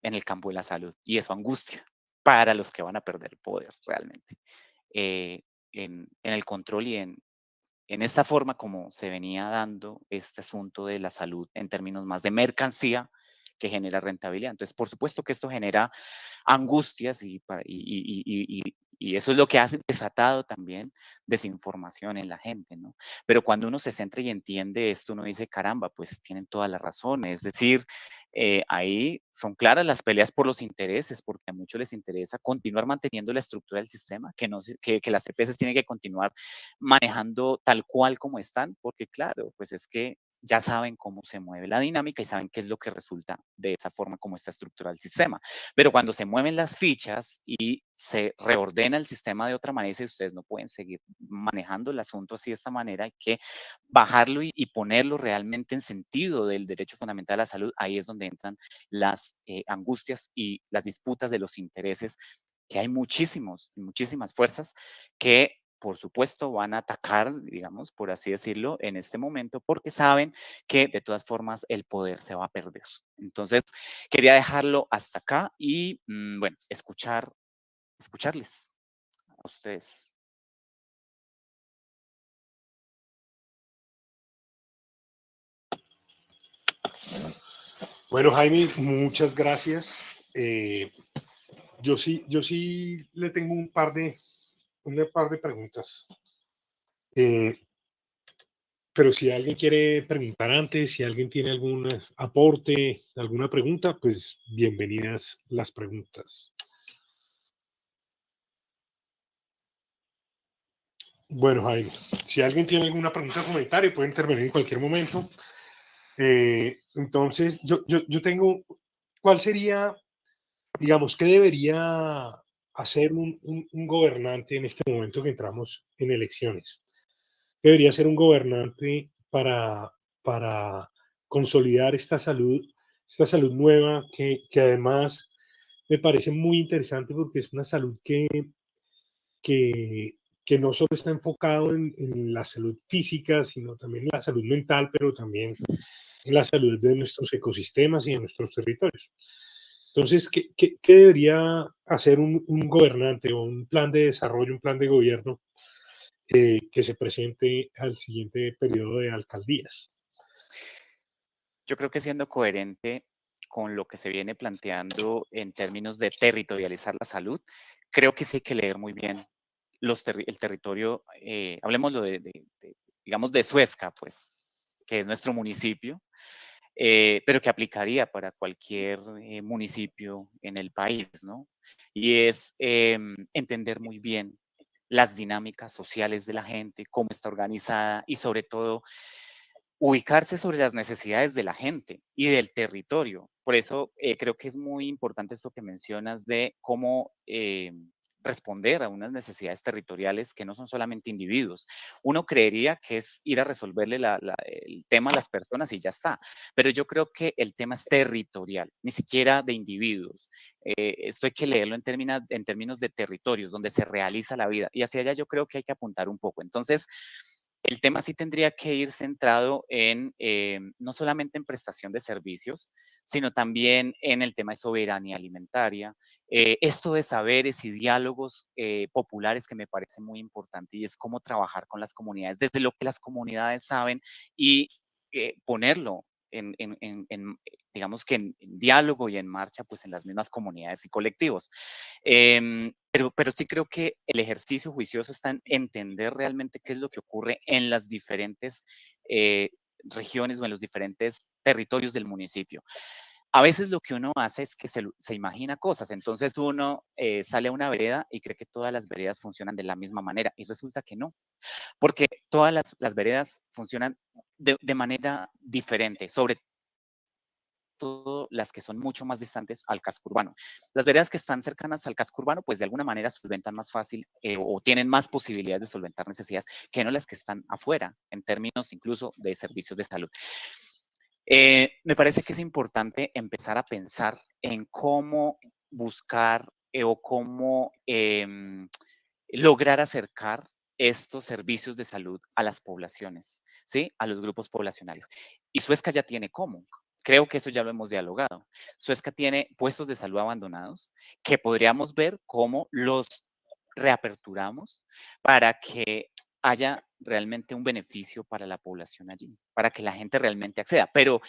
en el campo de la salud y eso angustia para los que van a perder poder realmente eh, en el control y en esta forma como se venía dando este asunto de la salud en términos más de mercancía que genera rentabilidad. Entonces, por supuesto que esto genera angustias y eso es lo que ha desatado también desinformación en la gente, ¿no? Pero cuando uno se centra y entiende esto, uno dice, caramba, pues tienen toda la razón. Es decir, ahí son claras las peleas por los intereses, porque a muchos les interesa continuar manteniendo la estructura del sistema, que, no, que las EPS tienen que continuar manejando tal cual como están, porque claro, pues es que ya saben cómo se mueve la dinámica y saben qué es lo que resulta de esa forma como está estructurado el sistema. Pero cuando se mueven las fichas y se reordena el sistema de otra manera, dice, ustedes no pueden seguir manejando el asunto así de esta manera, hay que bajarlo y ponerlo realmente en sentido del derecho fundamental a la salud. Ahí es donde entran las angustias y las disputas de los intereses, que hay muchísimas fuerzas que por supuesto, van a atacar, digamos, por así decirlo, en este momento, porque saben que de todas formas el poder se va a perder. Entonces, quería dejarlo hasta acá y, bueno, escucharles a ustedes. Bueno, Jaime, muchas gracias. Yo sí le tengo un par de preguntas. Pero si alguien quiere preguntar antes, si alguien tiene algún aporte, alguna pregunta, pues bienvenidas las preguntas. Bueno, Jaime, si alguien tiene alguna pregunta o comentario, puede intervenir en cualquier momento. Entonces, yo tengo, ¿cuál sería, digamos, qué debería hacer un gobernante en este momento que entramos en elecciones? Debería ser un gobernante para consolidar esta salud nueva que además me parece muy interesante porque es una salud que, que no solo está enfocado en la salud física, sino también en la salud mental, pero también en la salud de nuestros ecosistemas y de nuestros territorios. Entonces, ¿qué debería hacer un gobernante o un plan de desarrollo, un plan de gobierno que se presente al siguiente periodo de alcaldías? Yo creo que siendo coherente con lo que se viene planteando en términos de territorializar la salud, creo que sí hay que leer muy bien el territorio, hablemoslo digamos, de Suezca, pues, que es nuestro municipio, pero que aplicaría para cualquier municipio en el país, ¿no? Y es entender muy bien las dinámicas sociales de la gente, cómo está organizada y sobre todo ubicarse sobre las necesidades de la gente y del territorio. Por eso creo que es muy importante esto que mencionas de cómo responder a unas necesidades territoriales que no son solamente individuos. Uno creería que es ir a resolverle el tema a las personas y ya está, pero yo creo que el tema es territorial, ni siquiera de individuos. Esto hay que leerlo en términos de territorios, donde se realiza la vida, y hacia allá yo creo que hay que apuntar un poco. Entonces, el tema sí tendría que ir centrado en no solamente en prestación de servicios, sino también en el tema de soberanía alimentaria, esto de saberes y diálogos populares que me parece muy importante, y es cómo trabajar con las comunidades, desde lo que las comunidades saben y ponerlo digamos que en diálogo y en marcha, pues en las mismas comunidades y colectivos. Pero sí creo que el ejercicio juicioso está en entender realmente qué es lo que ocurre en las diferentes regiones o en los diferentes territorios del municipio. A veces lo que uno hace es que se imagina cosas, entonces uno sale a una vereda y cree que todas las veredas funcionan de la misma manera y resulta que no, porque todas las veredas funcionan de manera diferente, sobre todo las que son mucho más distantes al casco urbano. Las veredas que están cercanas al casco urbano, pues de alguna manera solventan más fácil o tienen más posibilidades de solventar necesidades que no las que están afuera, en términos incluso de servicios de salud. Me parece que es importante empezar a pensar en cómo buscar o cómo lograr acercar estos servicios de salud a las poblaciones, ¿sí? A los grupos poblacionales. Y Suezca ya tiene cómo. Creo que eso ya lo hemos dialogado. Suezca tiene puestos de salud abandonados que podríamos ver cómo los reaperturamos para que haya realmente un beneficio para la población allí, para que la gente realmente acceda. Pero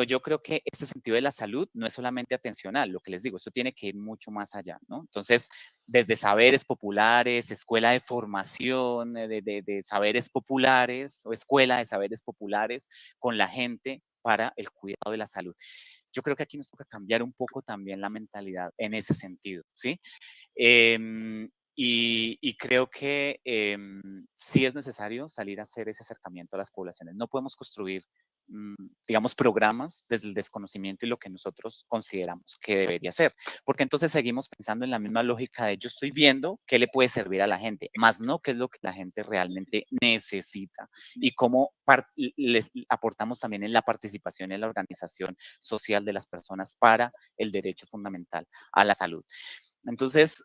yo creo que este sentido de la salud no es solamente atencional, lo que les digo, esto tiene que ir mucho más allá, ¿no? Entonces, desde saberes populares, escuela de formación de saberes populares o escuela de saberes populares con la gente para el cuidado de la salud. Yo creo que aquí nos toca cambiar un poco también la mentalidad en ese sentido, ¿sí? Y creo que sí es necesario salir a hacer ese acercamiento a las poblaciones. No podemos construir, digamos, programas desde el desconocimiento y lo que nosotros consideramos que debería ser, porque entonces seguimos pensando en la misma lógica de yo estoy viendo qué le puede servir a la gente, más no qué es lo que la gente realmente necesita y cómo les aportamos también en la participación en la organización social de las personas para el derecho fundamental a la salud. Entonces,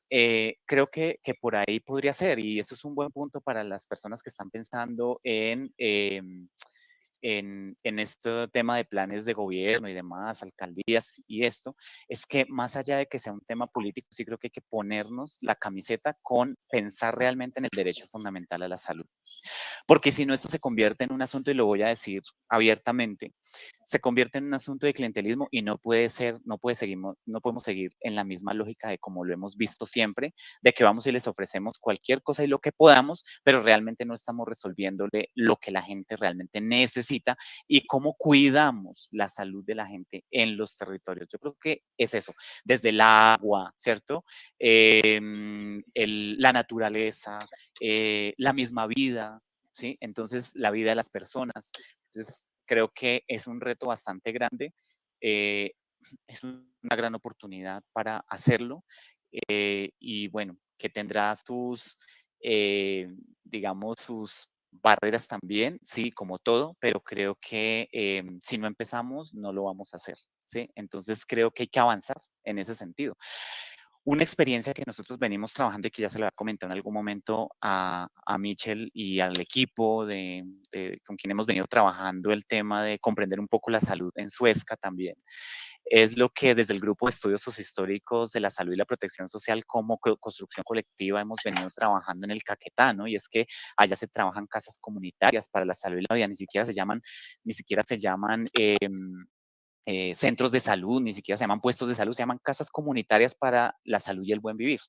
creo que por ahí podría ser, y eso es un buen punto para las personas que están pensando en este tema de planes de gobierno y demás, alcaldías y esto, es que más allá de que sea un tema político, sí creo que hay que ponernos la camiseta con pensar realmente en el derecho fundamental a la salud. Porque si no, esto se convierte en un asunto, y lo voy a decir abiertamente, se convierte en un asunto de clientelismo y no puede ser, no podemos seguir en la misma lógica de como lo hemos visto siempre, de que vamos y les ofrecemos cualquier cosa y lo que podamos, pero realmente no estamos resolviéndole lo que la gente realmente necesita y cómo cuidamos la salud de la gente en los territorios. Yo creo que es eso, desde el agua, ¿cierto? La naturaleza, la misma vida, ¿sí? Entonces, la vida de las personas. Entonces, creo que es un reto bastante grande, eh, es una gran oportunidad para hacerlo y bueno, que tendrá sus, digamos, sus barreras también, sí, como todo, pero creo que si no empezamos, no lo vamos a hacer, ¿sí? Entonces, creo que hay que avanzar en ese sentido. Una experiencia que nosotros venimos trabajando y que ya se lo había comentado en algún momento a Michel y al equipo con quien hemos venido trabajando el tema de comprender un poco la salud en Suezca también, es lo que desde el Grupo de Estudios Sociohistóricos de la Salud y la Protección Social como construcción colectiva hemos venido trabajando en el Caquetá, ¿no? Y es que allá se trabajan casas comunitarias para la salud y la vida, ni siquiera se llaman centros de salud, ni siquiera se llaman puestos de salud, se llaman casas comunitarias para la salud y el buen vivir.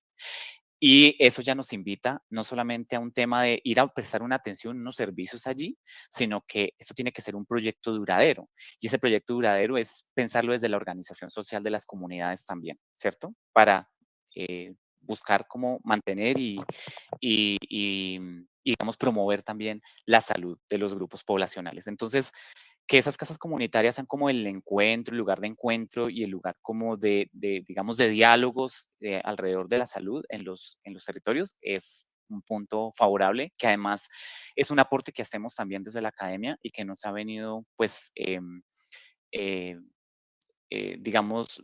Y eso ya nos invita no solamente a un tema de ir a prestar una atención, unos servicios allí, sino que esto tiene que ser un proyecto duradero. Y ese proyecto duradero es pensarlo desde la organización social de las comunidades también, ¿cierto? Para buscar cómo mantener y, digamos, promover también la salud de los grupos poblacionales. Entonces, que esas casas comunitarias sean como el encuentro, el lugar de encuentro y el lugar como digamos, de diálogos alrededor de la salud en los territorios es un punto favorable, que además es un aporte que hacemos también desde la academia y que nos ha venido, pues, eh, digamos,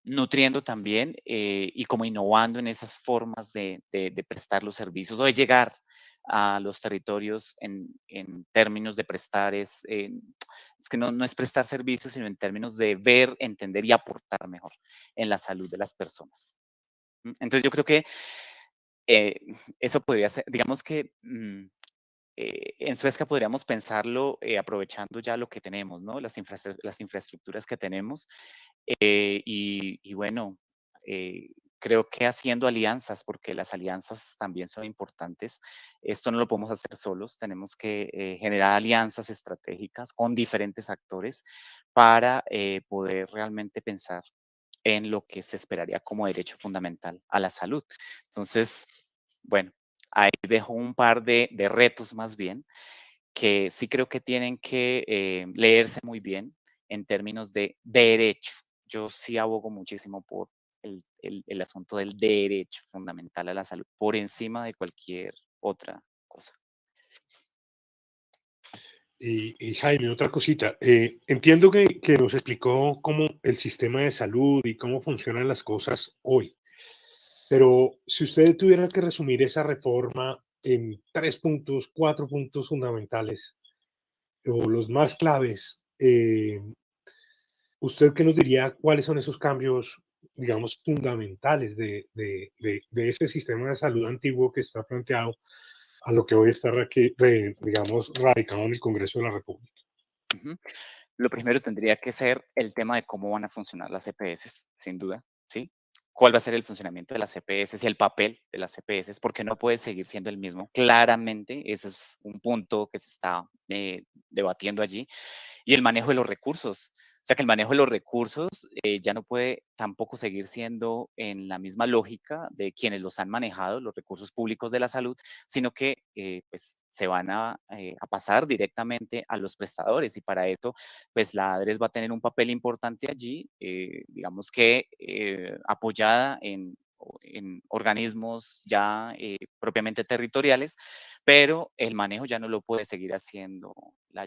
nutriendo también y como innovando en esas formas de prestar los servicios o de llegar a los territorios en términos de prestar, es que no es prestar servicios, sino en términos de ver, entender y aportar mejor en la salud de las personas. Entonces yo creo que eh, eso podría ser, digamos que en Suezca podríamos pensarlo aprovechando ya lo que tenemos, ¿no? Las infraestructuras que tenemos y bueno, eh, creo que haciendo alianzas, porque las alianzas también son importantes. Esto no lo podemos hacer solos, tenemos que generar alianzas estratégicas con diferentes actores para poder realmente pensar en lo que se esperaría como derecho fundamental a la salud. Entonces, bueno, ahí dejo un par de retos más bien que sí creo que tienen que leerse muy bien en términos de derecho. Yo sí abogo muchísimo por el asunto del derecho fundamental a la salud, por encima de cualquier otra cosa. Y Jaime, otra cosita. Entiendo que nos explicó cómo el sistema de salud y cómo funcionan las cosas hoy, pero si usted tuviera que resumir esa reforma en 3 puntos, 4 puntos fundamentales, o los más claves, ¿usted qué nos diría cuáles son esos cambios, digamos, fundamentales de ese sistema de salud antiguo que está planteado a lo que hoy está, digamos, radicado en el Congreso de la República? Ujú. Lo primero tendría que ser el tema de cómo van a funcionar las EPS, sin duda, ¿sí? ¿Cuál va a ser el funcionamiento de las EPS y el papel de las EPS? Porque no puede seguir siendo el mismo. Claramente, ese es un punto que se está debatiendo allí. Y el manejo de los recursos. O sea que el manejo de los recursos ya no puede tampoco seguir siendo en la misma lógica de quienes los han manejado, los recursos públicos de la salud, sino que pues se van a pasar directamente a los prestadores y para eso pues la ADRES va a tener un papel importante allí, digamos que apoyada en organismos ya propiamente territoriales, pero el manejo ya no lo puede seguir haciendo,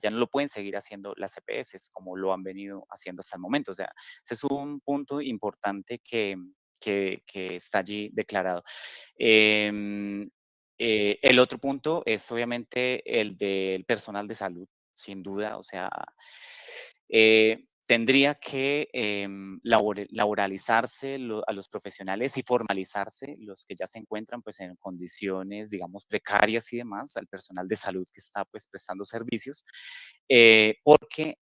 ya no lo pueden seguir haciendo las EPS como lo han venido haciendo hasta el momento. O sea, ese es un punto importante que está allí declarado. Em, el otro punto es obviamente el del personal de salud, sin duda. O sea, tendría que laboralizarse a los profesionales y formalizarse los que ya se encuentran pues en condiciones, digamos, precarias y demás, al personal de salud que está pues prestando servicios, porque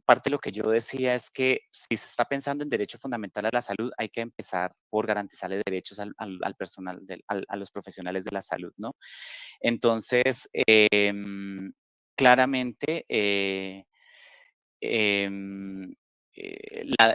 parte de lo que yo decía es que si se está pensando en derecho fundamental a la salud, hay que empezar por garantizarle derechos al personal, a los profesionales de la salud, ¿no? Entonces, claramente, em,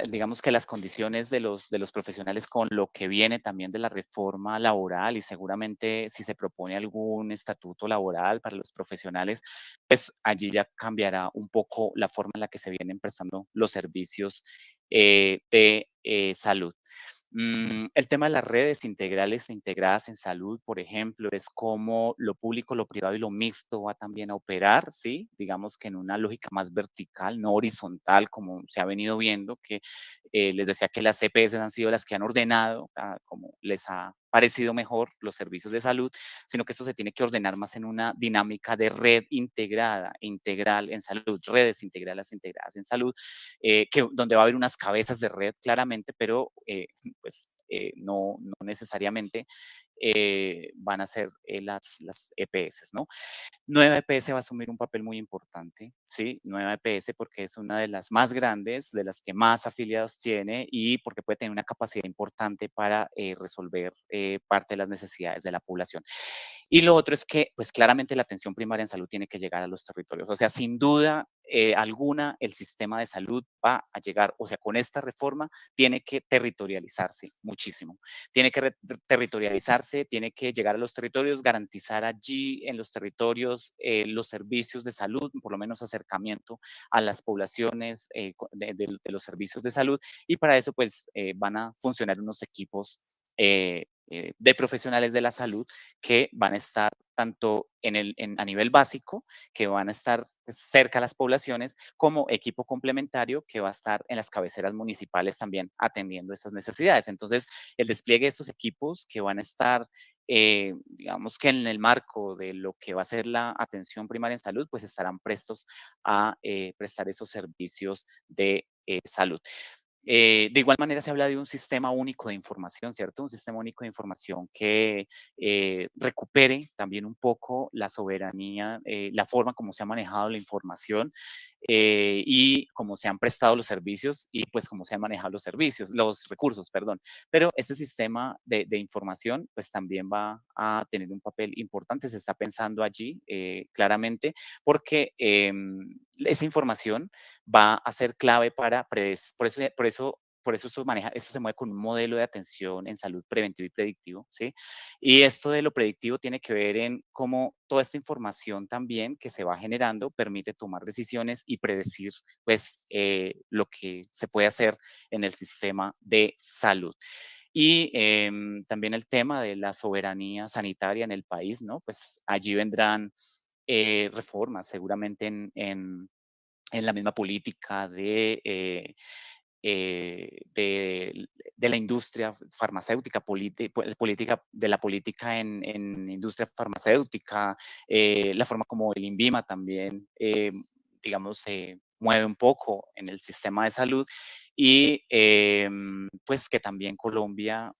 digamos que las condiciones de los profesionales con lo que viene también de la reforma laboral y seguramente si se propone algún estatuto laboral para los profesionales, pues allí ya cambiará un poco la forma en la que se vienen prestando los servicios de salud. El tema de las redes integrales e integradas en salud, por ejemplo, es cómo lo público, lo privado y lo mixto va también a operar, ¿sí? Digamos que en una lógica más vertical, no horizontal, como se ha venido viendo, que les decía que las CPS han sido las que han ordenado, como les ha parecido mejor los servicios de salud, sino que esto se tiene que ordenar más en una dinámica de red integrada e integral en salud, redes integrales integradas en salud, donde va a haber unas cabezas de red claramente, pero pues no necesariamente van a ser las EPS, ¿no? Nueva EPS va a asumir un papel muy importante, ¿sí? Nueva EPS porque es una de las más grandes, de las que más afiliados tiene y porque puede tener una capacidad importante para resolver parte de las necesidades de la población. Y lo otro es que, pues claramente la atención primaria en salud tiene que llegar a los territorios. O sea, sin duda alguna, el sistema de salud va a llegar, o sea, con esta reforma tiene que territorializarse muchísimo. Tiene que territorializarse, tiene que llegar a los territorios, garantizar allí en los territorios los servicios de salud, por lo menos acercamiento a las poblaciones de los servicios de salud. Y para eso, pues, van a funcionar unos equipos de profesionales de la salud que van a estar tanto a nivel básico, que van a estar cerca a las poblaciones, como equipo complementario que va a estar en las cabeceras municipales también atendiendo esas necesidades. Entonces, el despliegue de estos equipos que van a estar, digamos que en el marco de lo que va a ser la atención primaria en salud, pues estarán prestos a prestar esos servicios de salud. De igual manera se habla de un sistema único de información, ¿cierto? Un sistema único de información que recupere también un poco la soberanía, la forma como se ha manejado la información y cómo se han prestado los servicios y pues cómo se han manejado los servicios, los recursos, perdón. Pero este sistema de información pues también va a tener un papel importante, se está pensando allí claramente porque esa información va a ser clave para por eso esto se mueve con un modelo de atención en salud preventivo y predictivo, ¿sí? Y esto de lo predictivo tiene que ver en cómo toda esta información también que se va generando permite tomar decisiones y predecir, pues, lo que se puede hacer en el sistema de salud. Y también el tema de la soberanía sanitaria en el país, ¿no? Pues allí vendrán reformas seguramente en la misma política de la industria farmacéutica, política de la política en industria farmacéutica, la forma como el INVIMA también, digamos, se mueve un poco en el sistema de salud y pues que también Colombia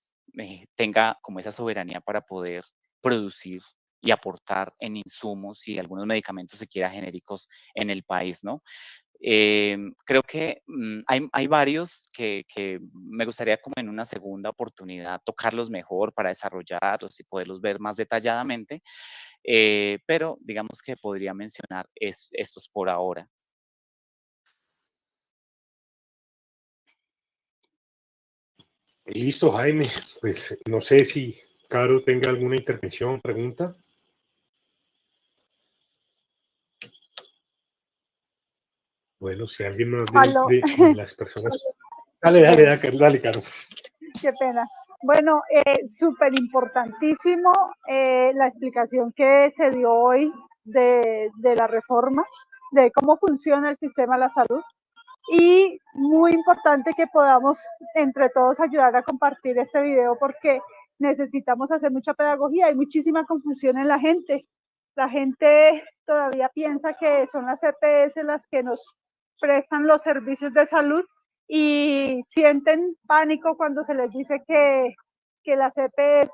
tenga como esa soberanía para poder producir y aportar en insumos y algunos medicamentos siquiera genéricos en el país, ¿no? Creo que hay varios que me gustaría como en una segunda oportunidad tocarlos mejor para desarrollarlos y poderlos ver más detalladamente, pero digamos que podría mencionar estos por ahora. Listo, Jaime. Pues no sé si Caro tenga alguna intervención, pregunta. Bueno, si alguien más Aló. de las personas. Dale, Caro. Qué pena. Bueno, súper importantísimo la explicación que se dio hoy de la reforma, de cómo funciona el sistema de la salud. Y muy importante que podamos entre todos ayudar a compartir este video porque necesitamos hacer mucha pedagogía. Hay muchísima confusión en la gente. La gente todavía piensa que son las EPS las que nos prestan los servicios de salud y sienten pánico cuando se les dice que las EPS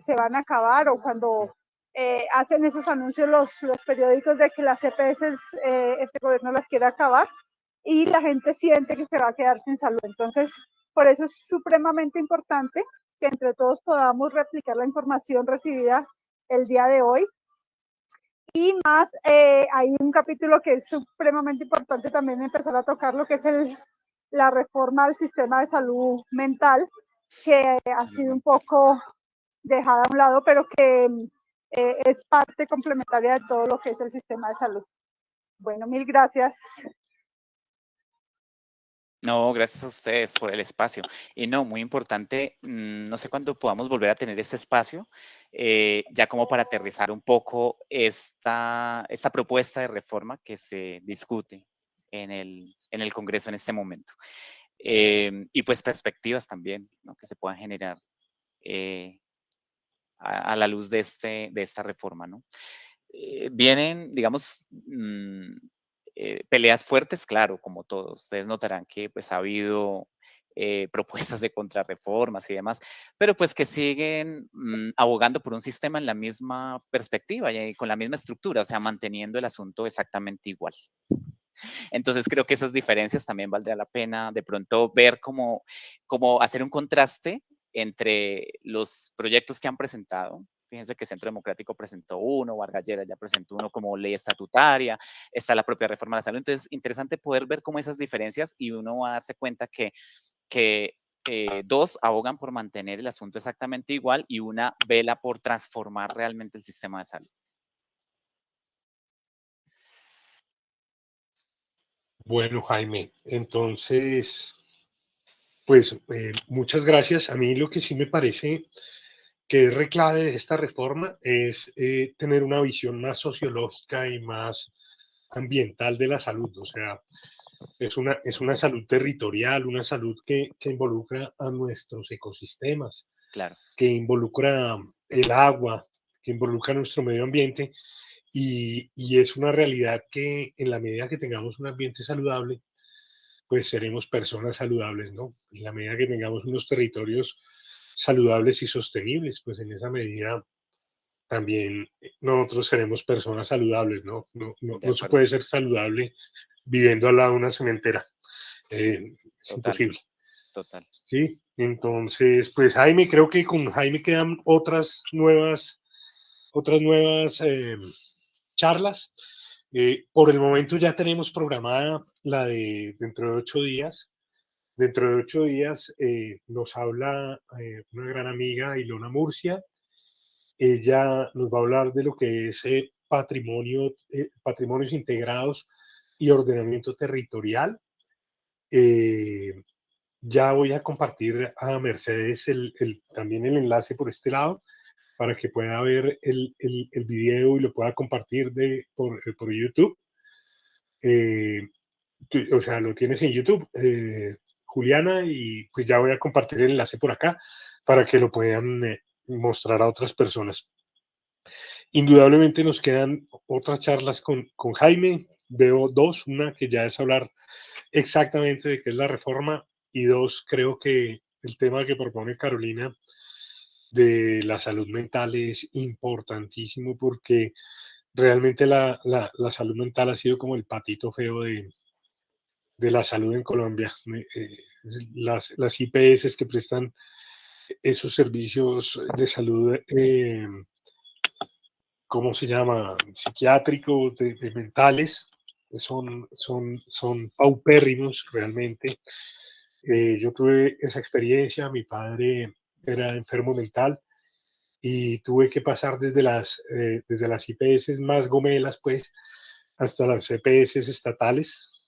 se van a acabar o cuando hacen esos anuncios los periódicos de que las EPS este gobierno las quiere acabar y la gente siente que se va a quedar sin salud. Entonces, por eso es supremamente importante que entre todos podamos replicar la información recibida el día de hoy. Y más, hay un capítulo que es supremamente importante también empezar a tocar lo que es la reforma al sistema de salud mental, que ha sido un poco dejada a un lado, pero que es parte complementaria de todo lo que es el sistema de salud. Bueno, mil gracias. No, gracias a ustedes por el espacio. Y no, muy importante, no sé cuándo podamos volver a tener este espacio, ya como para aterrizar un poco esta propuesta de reforma que se discute en el Congreso en este momento. Y pues perspectivas también, ¿no? Que se puedan generar a la luz de esta reforma, ¿no? Vienen, digamos, peleas fuertes, claro, como todos. Ustedes notarán que pues ha habido propuestas de contrarreformas y demás, pero pues que siguen abogando por un sistema en la misma perspectiva y con la misma estructura, o sea, manteniendo el asunto exactamente igual. Entonces creo que esas diferencias también valdría la pena de pronto ver cómo hacer un contraste entre los proyectos que han presentado. Fíjense que Centro Democrático presentó uno, Vargas Lleras ya presentó uno como ley estatutaria, está la propia reforma de la salud. Entonces, interesante poder ver cómo esas diferencias y uno va a darse cuenta que dos abogan por mantener el asunto exactamente igual y una vela por transformar realmente el sistema de salud. Bueno, Jaime, entonces, pues muchas gracias. A mí lo que sí me parece que es reclave de esta reforma es tener una visión más sociológica y más ambiental de la salud. O sea, es una salud territorial, una salud que involucra a nuestros ecosistemas, Claro. que involucra el agua, que involucra nuestro medio ambiente. Y es una realidad que en la medida que tengamos un ambiente saludable, pues seremos personas saludables, ¿no? En la medida que tengamos unos territorios saludables y sostenibles, pues en esa medida también nosotros seremos personas saludables, ¿no? De No se acuerdo. puede ser saludable viviendo al lado de una cementera. Es Total. imposible. Total. Sí, entonces, pues Jaime, creo que con Jaime quedan otras nuevas charlas. Por el momento ya tenemos programada la de dentro de 8 días. Dentro de 8 días nos habla una gran amiga, Ilona Murcia. Ella nos va a hablar de lo que es patrimonios integrados y ordenamiento territorial. Ya voy a compartir a Mercedes también el enlace por este lado para que pueda ver el video y lo pueda compartir por YouTube. O sea, lo tienes en YouTube, Juliana, y pues ya voy a compartir el enlace por acá para que lo puedan mostrar a otras personas. Indudablemente nos quedan otras charlas con Jaime. Veo dos, una que ya es hablar exactamente de qué es la reforma y dos, creo que el tema que propone Carolina de la salud mental es importantísimo porque realmente la salud mental ha sido como el patito feo de la salud en Colombia. Las IPS que prestan esos servicios de salud, ¿cómo se llama? Psiquiátricos, de mentales, son paupérrimos realmente. Yo tuve esa experiencia, mi padre era enfermo mental y tuve que pasar desde las IPS más gomelas, pues, hasta las EPS estatales,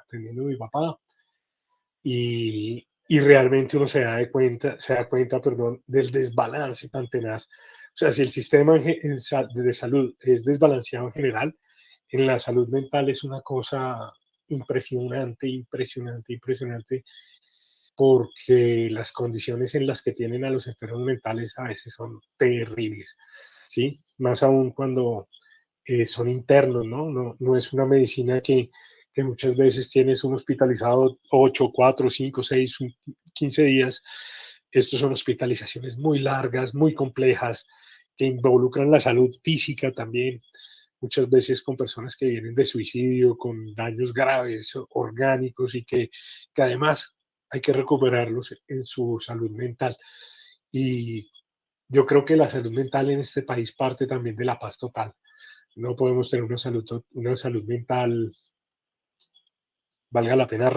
atendiendo a mi papá. Y realmente uno se da cuenta, perdón, del desbalance tan tenaz. O sea, si el sistema de salud es desbalanceado en general, en la salud mental es una cosa impresionante, impresionante, impresionante, porque las condiciones en las que tienen a los enfermos mentales a veces son terribles, ¿sí? Más aún cuando son internos, ¿no? No es una medicina que muchas veces tienes un hospitalizado 8, 4, 5, 6, 15 días. Estos son hospitalizaciones muy largas, muy complejas, que involucran la salud física también, muchas veces con personas que vienen de suicidio, con daños graves, orgánicos y que además hay que recuperarlos en su salud mental. Y yo creo que la salud mental en este país parte también de la paz total. No podemos tener una salud mental, valga la pena,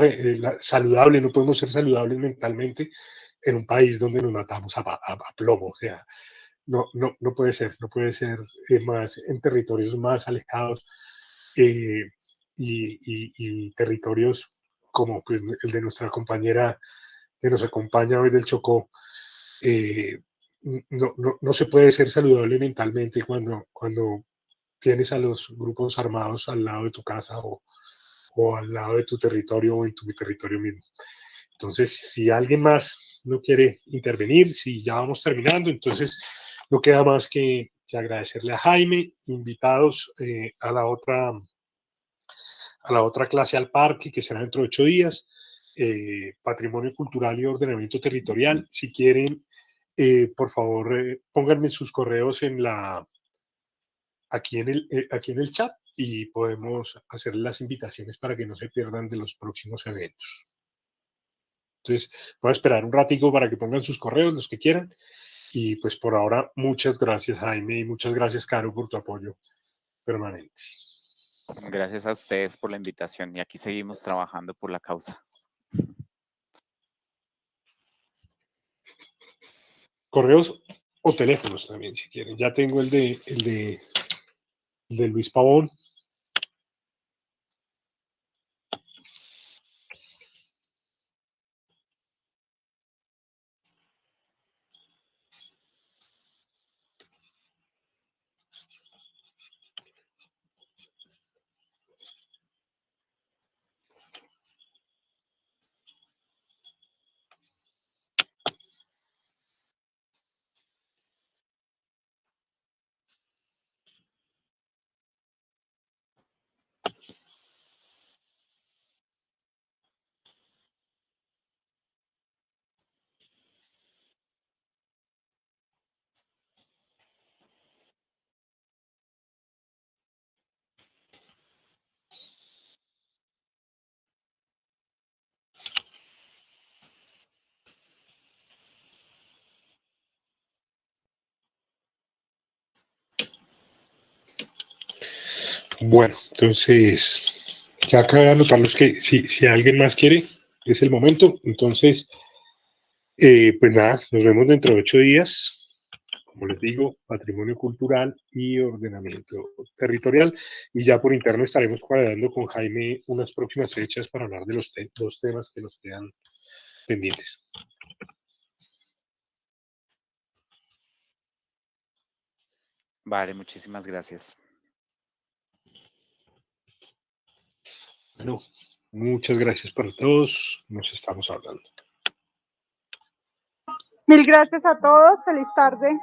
saludable, no podemos ser saludables mentalmente en un país donde nos matamos a plomo. O sea, no puede ser, no puede ser más en territorios más alejados y territorios como pues, el de nuestra compañera que nos acompaña hoy del Chocó. No se puede ser saludable mentalmente cuando tienes a los grupos armados al lado de tu casa o al lado de tu territorio o en tu territorio mismo. Entonces, si alguien más no quiere intervenir, si ya vamos terminando, entonces no queda más que agradecerle a Jaime, invitados a la otra clase al parque, que será dentro de 8 días. Patrimonio Cultural y Ordenamiento Territorial. Si quieren, por favor, pónganme sus correos aquí en el chat y podemos hacer las invitaciones para que no se pierdan de los próximos eventos. Entonces, voy a esperar un ratico para que pongan sus correos, los que quieran. Y pues por ahora, muchas gracias, Jaime, y muchas gracias, Caro, por tu apoyo permanente. Gracias a ustedes por la invitación y aquí seguimos trabajando por la causa. Correos o teléfonos también, si quieren. Ya tengo el de Luis Pavón. Bueno, entonces, ya acabé de anotar los que, si alguien más quiere, es el momento. Entonces, pues nada, nos vemos dentro de 8 días. Como les digo, patrimonio cultural y ordenamiento territorial. Y ya por interno estaremos cuadrando con Jaime unas próximas fechas para hablar de los dos temas que nos quedan pendientes. Vale, muchísimas gracias. Bueno, muchas gracias para todos. Nos estamos hablando. Mil gracias a todos. Feliz tarde.